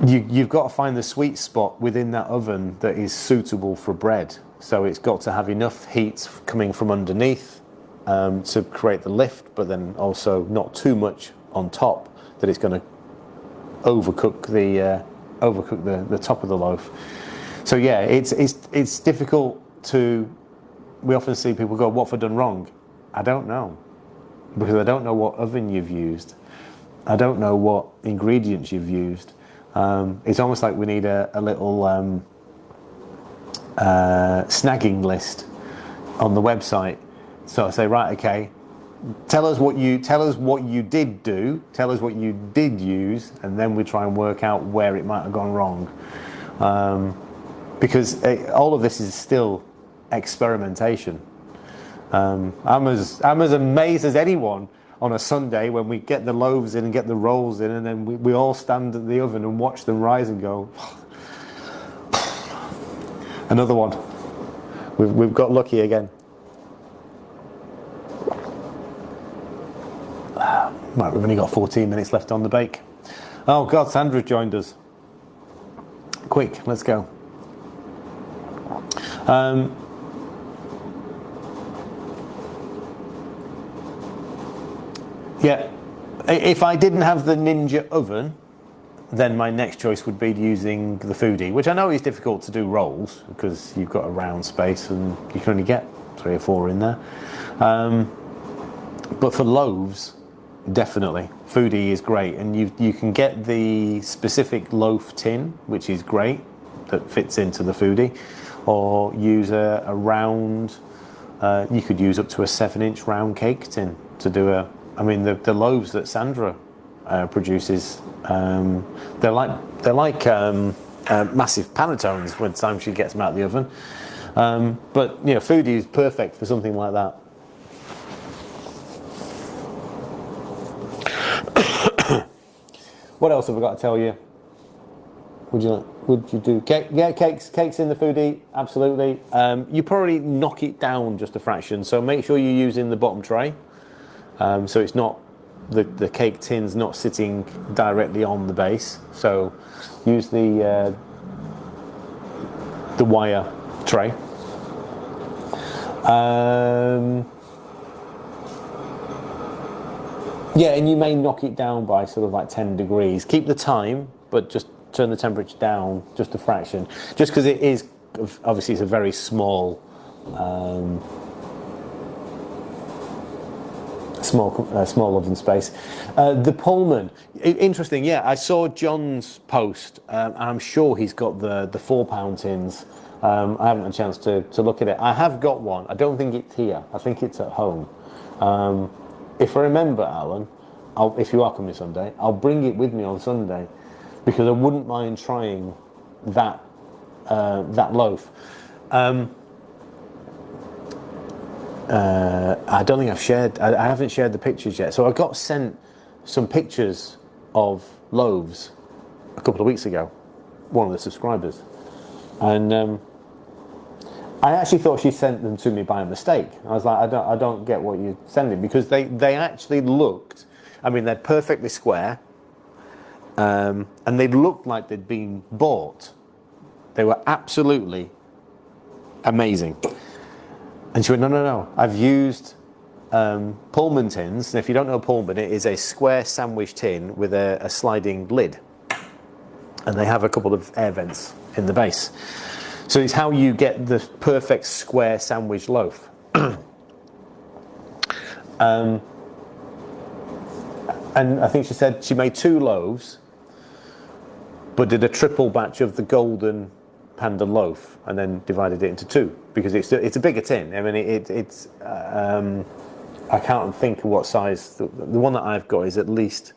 You've got to find the sweet spot within that oven that is suitable for bread. So it's got to have enough heat coming from underneath to create the lift, but then also not too much on top that it's going to overcook the top of the loaf. So yeah, it's difficult to. We often see people go, "What have I done wrong?" I don't know, because I don't know what oven you've used. I don't know what ingredients you've used. It's almost like we need a little snagging list on the website. So I say, right, okay, tell us what you did do, tell us what you did use, and then we try and work out where it might have gone wrong. Because all of this is still experimentation. I'm as amazed as anyone on a Sunday when we get the loaves in and get the rolls in, and then we all stand at the oven and watch them rise and go, another one. We've got lucky again. Right, we've only got 14 minutes left on the bake. Oh God, Sandra's joined us. Quick, let's go. Yeah, if I didn't have the Ninja oven, then my next choice would be using the Foodie, which I know is difficult to do rolls because you've got a round space and you can only get 3 or 4 in there. But for loaves, Definitely. Foodie is great, and you can get the specific loaf tin, which is great, that fits into the Foodie, or use a round, you could use up to a 7-inch round cake tin to do I mean, the loaves that Sandra produces, they're like massive panettones when the time she gets them out of the oven. But you know, Foodie is perfect for something like that. What else have I got to tell you? Would you do cake? Yeah, cakes in the Foodie, absolutely. You probably knock it down just a fraction, so make sure you're using the bottom tray, so it's not the cake tin's not sitting directly on the base. So use the wire tray. Yeah, and you may knock it down by sort of like 10 degrees. Keep the time, but just turn the temperature down just a fraction. Just because it is, obviously it's a very small, small oven space. The Pullman, interesting, yeah, I saw John's post, and I'm sure he's got the 4-pound tins. I haven't had a chance to look at it. I have got one. I don't think it's here. I think it's at home. If I remember, Alan, if you are coming Sunday, I'll bring it with me on Sunday, because I wouldn't mind trying that loaf. I don't think I've shared. I haven't shared the pictures yet. So I got sent some pictures of loaves a couple of weeks ago. One of the subscribers, and I actually thought she sent them to me by mistake. I was like, I don't get what you're sending, because they actually looked, I mean, they're perfectly square, and they looked like they'd been bought. They were absolutely amazing. And she went, no, I've used Pullman tins. And if you don't know Pullman, it is a square sandwich tin with a sliding lid. And they have a couple of air vents in the base. So it's how you get the perfect square sandwich loaf. And I think she said she made 2 loaves, but did a triple batch of the Golden Panda loaf and then divided it into 2, because it's a bigger tin. I mean, it's I can't think of what size. The one that I've got is at least,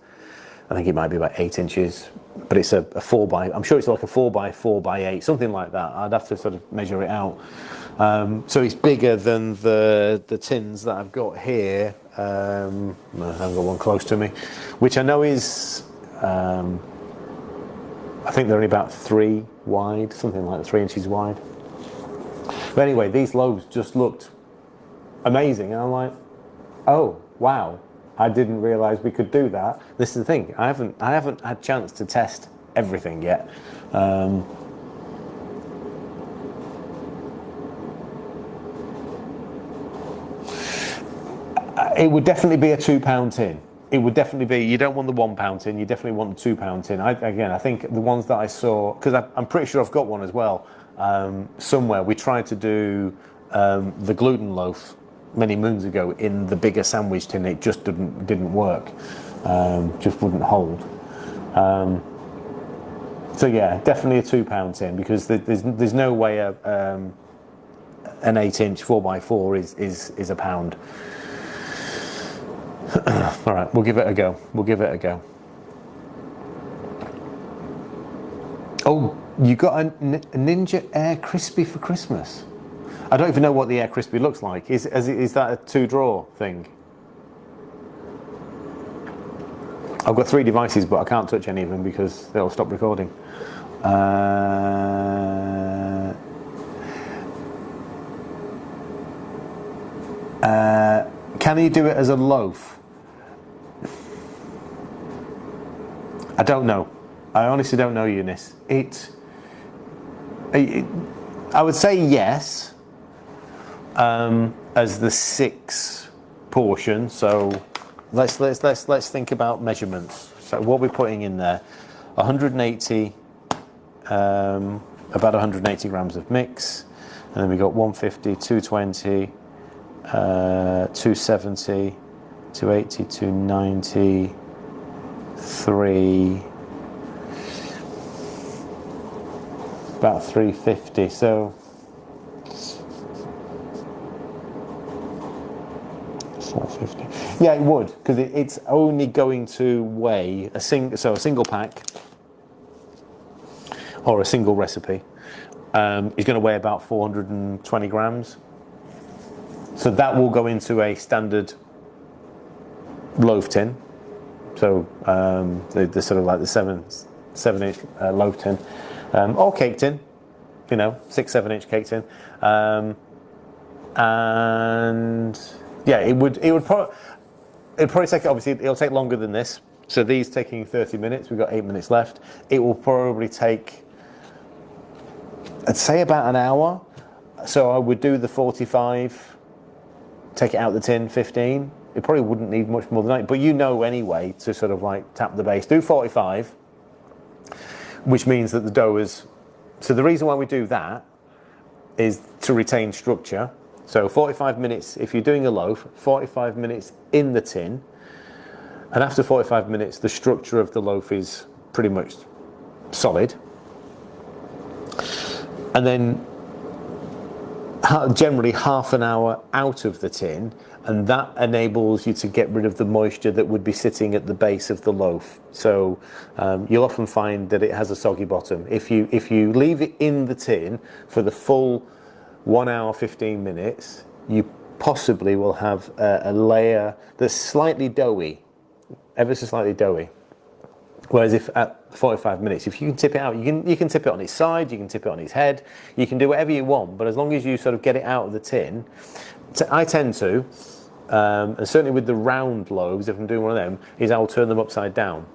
I think it might be about 8 inches, but it's a 4x, I'm sure it's like a 4x4x8, something like that. I'd have to sort of measure it out. So it's bigger than the tins that I've got here. I haven't got one close to me, which I know is, I think they're only about 3 wide, something like 3 inches wide. But anyway, these loaves just looked amazing, and I'm like, oh wow, I didn't realise we could do that. This is the thing, I haven't had a chance to test everything yet. It would definitely be a £2 tin. It would definitely be, you don't want the £1 tin, you definitely want the £2 tin. I think the ones that I saw, because I'm pretty sure I've got one as well, somewhere. We tried to do the gluten loaf many moons ago in the bigger sandwich tin. It just didn't work, just wouldn't hold. So yeah, definitely a £2 tin, because there's no way an 8-inch 4x4 is a pound. All right, we'll give it a go. Oh, you got a Ninja Air Crispy for Christmas? I don't even know what the Air Crispy looks like. Is that a 2-drawer thing? I've got 3 devices, but I can't touch any of them because they'll stop recording. Can you do it as a loaf? I don't know. I honestly don't know, Eunice. I would say yes, as the 6 portion. So let's think about measurements. So what we're putting in there: 180, about 180 grams of mix, and then we got 150, 220, 270, 280, 290, 3, about 350. So 450. Yeah, it would, because it's only going to weigh a single pack or a single recipe is going to weigh about 420 grams. So that will go into a standard loaf tin. So the sort of like the 7-inch loaf tin, or cake tin, 6-7-inch cake tin, and yeah, it'd probably take, obviously it'll take longer than this. So these taking 30 minutes, we've got 8 minutes left. It will probably take, I'd say, about an hour. So I would do the 45, take it out of the tin, 15. It probably wouldn't need much more than that, but anyway, to sort of like tap the base. Do 45, which means that the dough is, so the reason why we do that is to retain structure. So 45 minutes, if you're doing a loaf, 45 minutes in the tin, and after 45 minutes, the structure of the loaf is pretty much solid. And then generally half an hour out of the tin, and that enables you to get rid of the moisture that would be sitting at the base of the loaf. So you'll often find that it has a soggy bottom. If you leave it in the tin for the full 1 hour 15 minutes, you possibly will have a layer that's slightly doughy, ever so slightly doughy. Whereas if at 45 minutes, if you can tip it out, you can tip it on its side, you can tip it on its head, you can do whatever you want, but as long as you sort of get it out of the tin, I tend to, and certainly with the round loaves, if I'm doing one of them, is I'll turn them upside down.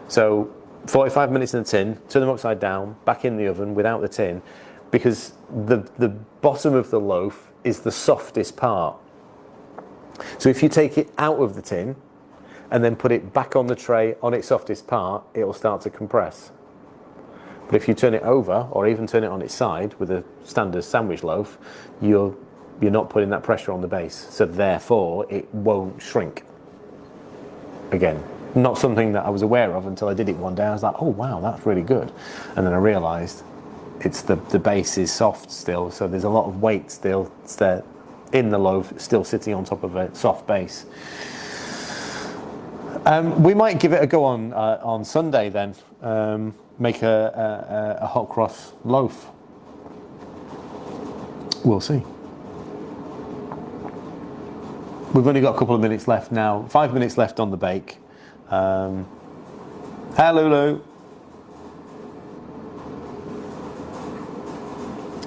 So 45 minutes in the tin, turn them upside down, back in the oven without the tin, because the bottom of the loaf is the softest part. So if you take it out of the tin and then put it back on the tray on its softest part, it will start to compress. But if you turn it over, or even turn it on its side with a standard sandwich loaf, you're not putting that pressure on the base, so therefore it won't shrink. Again, not something that I was aware of until I did it one day. I was like, oh wow, that's really good. And then I realised it's the base is soft still, so there's a lot of weight still there in the loaf, still sitting on top of a soft base. We might give it a go on Sunday then. Make a hot cross loaf. We'll see. We've only got a couple of minutes left now. 5 minutes left on the bake. Hi, Lulu.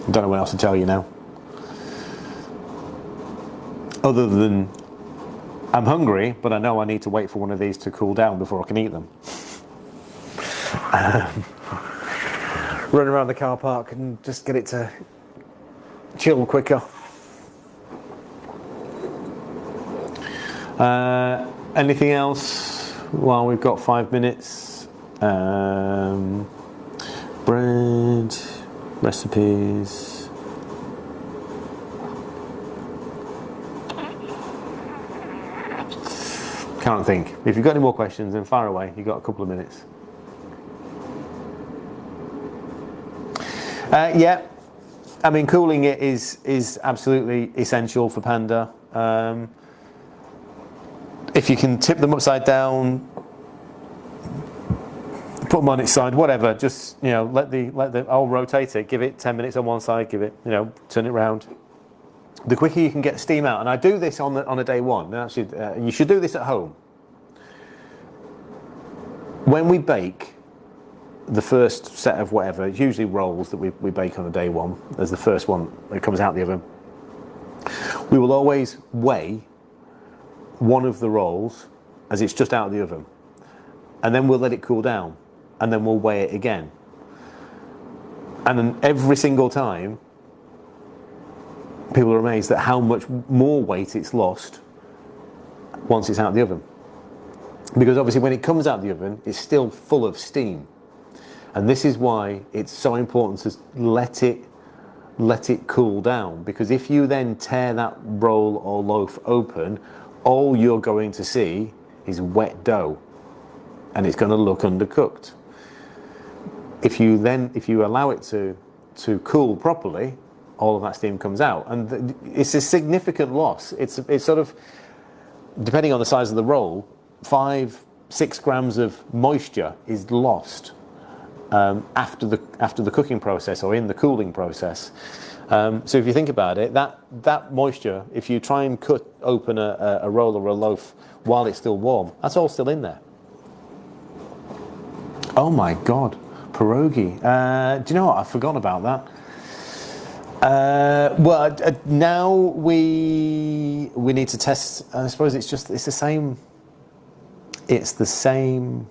I don't know what else to tell you now. Other than I'm hungry, but I know I need to wait for one of these to cool down before I can eat them. Run around the car park and just get it to chill quicker. Anything else? Well, we've got 5 minutes. Bread, recipes. Can't think. If you've got any more questions, then fire away. You've got a couple of minutes. Yeah, I mean, cooling it is absolutely essential for Panda. If you can tip them upside down, put them on its side, whatever. Just let the I'll rotate it. Give it 10 minutes on one side. Give it turn it round. The quicker you can get steam out, and I do this on a day one. Actually, you should do this at home. When we bake the first set of whatever, it's usually rolls that we bake on a day one, as the first one that comes out the oven. We will always weigh one of the rolls as it's just out of the oven, and then we'll let it cool down, and then we'll weigh it again. And then every single time, people are amazed at how much more weight it's lost once it's out of the oven. Because obviously when it comes out of the oven, it's still full of steam. And this is why it's so important to let it cool down. Because if you then tear that roll or loaf open all you're going to see is wet dough, and it's going to look undercooked. If you allow it to cool properly, all of that steam comes out, and it's a significant loss. It's sort of, depending on the size of the roll, 5-6 grams of moisture is lost after the cooking process or in the cooling process. So if you think about it, that moisture, if you try and cut open a roll or a loaf while it's still warm, that's all still in there. Oh my God, pierogi. Do you know what? I've forgotten about that. Now we need to test. I suppose it's the same. It's the same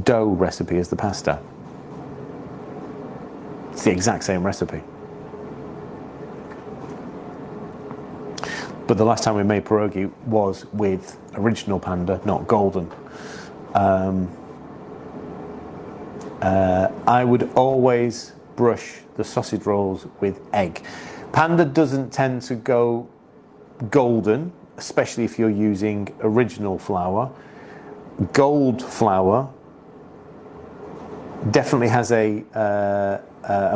dough recipe as the pasta. It's the exact same recipe. But the last time we made pierogi was with original Panda, not Golden. I would always brush the sausage rolls with egg. Panda doesn't tend to go golden, especially if you're using original flour. Gold flour definitely has a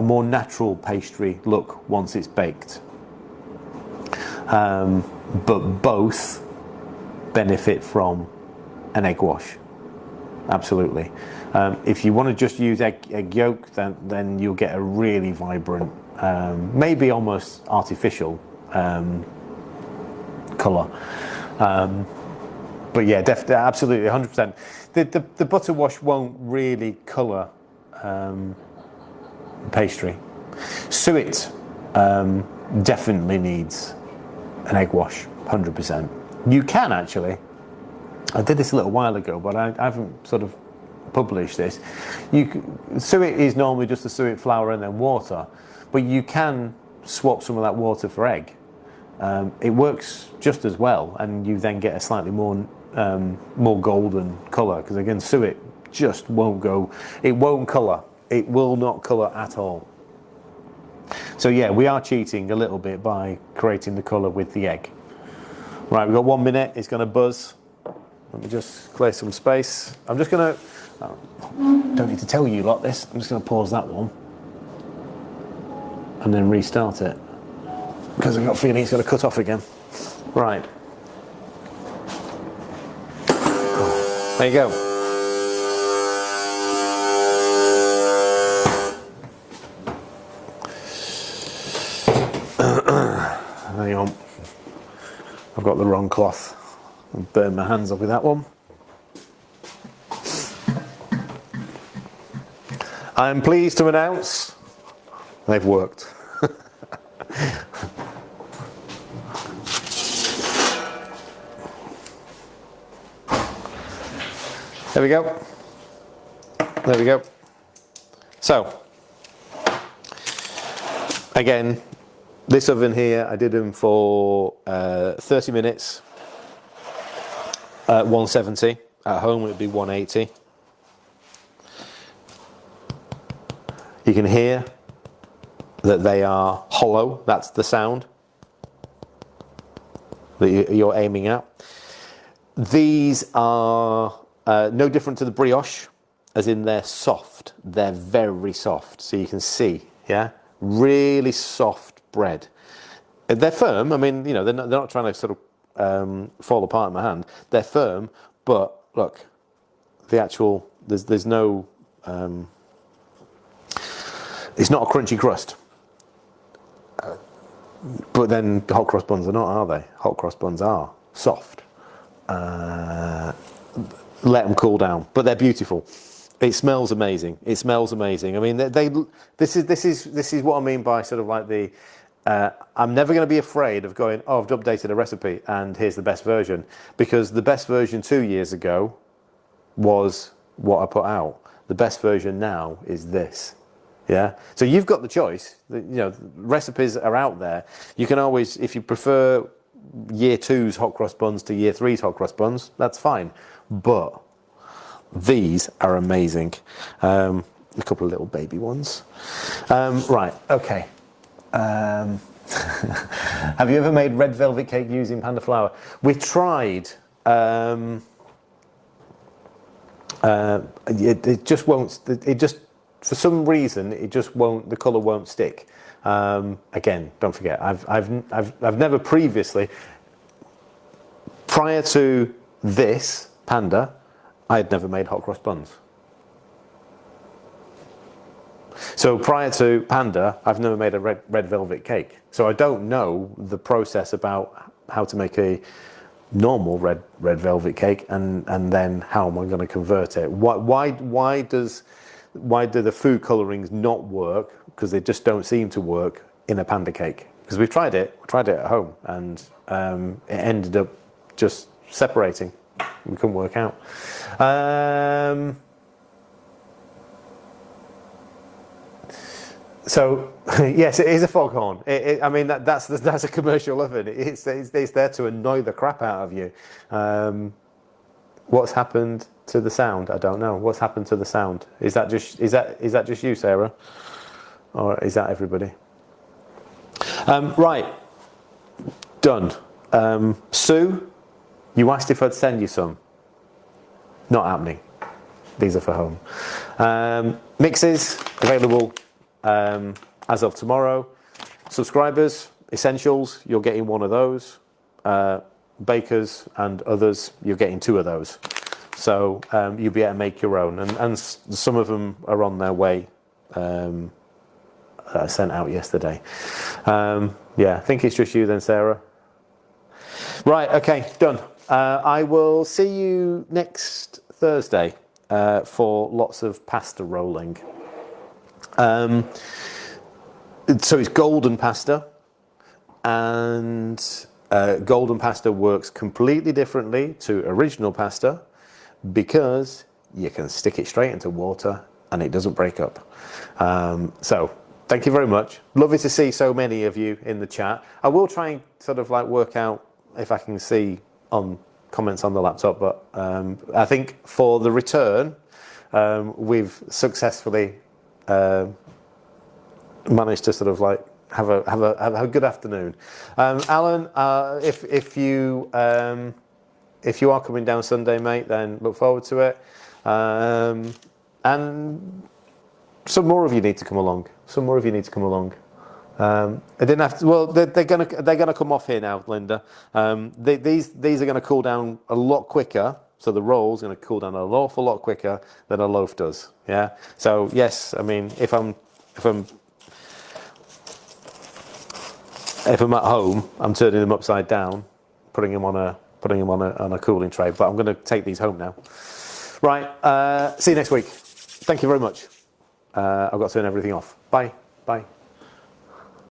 more natural pastry look once it's baked. But both benefit from an egg wash. Absolutely. If you want to just use egg yolk, then you'll get a really vibrant, maybe almost artificial colour. But yeah, definitely, absolutely, 100%. The butter wash won't really colour pastry. Suet definitely needs an egg wash, 100%. You can actually. I did this a little while ago, but I haven't sort of published this. Suet is normally just the suet flour and then water, but you can swap some of that water for egg. It works just as well, and you then get a slightly more golden colour, because again, suet just won't go. It won't colour. It will not colour at all. So yeah, we are cheating a little bit by creating the colour with the egg. Right, we've got 1 minute. It's going to buzz. Let me just clear some space. I'm just going to, don't need to tell you lot this, I'm just going to pause that one and then restart it, because I've got a feeling it's going to cut off again. Right. There you go. Hang on. I've got the wrong cloth. I'll burn my hands up with that one. I'm pleased to announce they've worked. There we go. There we go. So, again, this oven here, I did them for 30 minutes at 170. At home it would be 180. You can hear that they are hollow. That's the sound that you're aiming at. These are no different to the brioche, as in they're soft. They're very soft. So you can see, yeah, really soft bread. They're firm. I mean, you know, they're not trying to sort of fall apart in my hand. They're firm, but look, the actual there's no. It's not a crunchy crust. But then hot cross buns are not, are they? Hot cross buns are soft. Let them cool down, but they're beautiful. It smells amazing. It smells amazing. I mean, this is what I mean by sort of like the. I'm never going to be afraid of going, oh, I've updated a recipe and here's the best version, because the best version 2 years ago was what I put out. The best version now is this. Yeah. So you've got the choice. You know, recipes are out there. You can always, if you prefer year 2's hot cross buns to year 3's hot cross buns, that's fine. But these are amazing. A couple of little baby ones. Right. Okay. Have you ever made red velvet cake using Panda flour? We tried. It just won't. It just, for some reason, it just won't. The colour won't stick. Again, don't forget. I've never previously, prior to this Panda, I had never made hot cross buns. So prior to Panda, I've never made a red velvet cake. So I don't know the process about how to make a normal red velvet cake, and then how am I going to convert it? Why do the food colorings not work? Because they just don't seem to work in a Panda cake. Because we tried it at home, and it ended up just separating. We couldn't work out. So yes, it is a foghorn. I mean, that's a commercial oven. It's there to annoy the crap out of you. What's happened to the sound? I don't know. What's happened to the sound? Is that just you, Sarah, or is that everybody? Right, done. Sue, you asked if I'd send you some. Not happening. These are for home. Mixes available as of tomorrow. Subscribers, essentials, you're getting one of those. Bakers and others, you're getting 2 of those. So you'll be able to make your own, and some of them are on their way. I sent out yesterday. Yeah, I think it's just you then, Sarah. Right, okay, done. I will see you next Thursday for lots of pasta rolling. So it's golden pasta, and golden pasta works completely differently to original pasta because you can stick it straight into water and it doesn't break up. So thank you very much. Lovely to see so many of you in the chat. I will try and sort of like work out if I can see on comments on the laptop, but I think for the return, we've successfully managed to sort of like have a good afternoon. Alan, if you are coming down Sunday, mate, then look forward to it. And some more of you need to come along. I didn't have to. Well, they're gonna come off here now, Linda. These are gonna cool down a lot quicker. So the roll's gonna cool down an awful lot quicker than a loaf does. Yeah. So yes, I mean, if I'm at home, I'm turning them upside down, putting them on a cooling tray. But I'm going to take these home now. Right. See you next week. Thank you very much. I've got to turn everything off. Bye. Bye.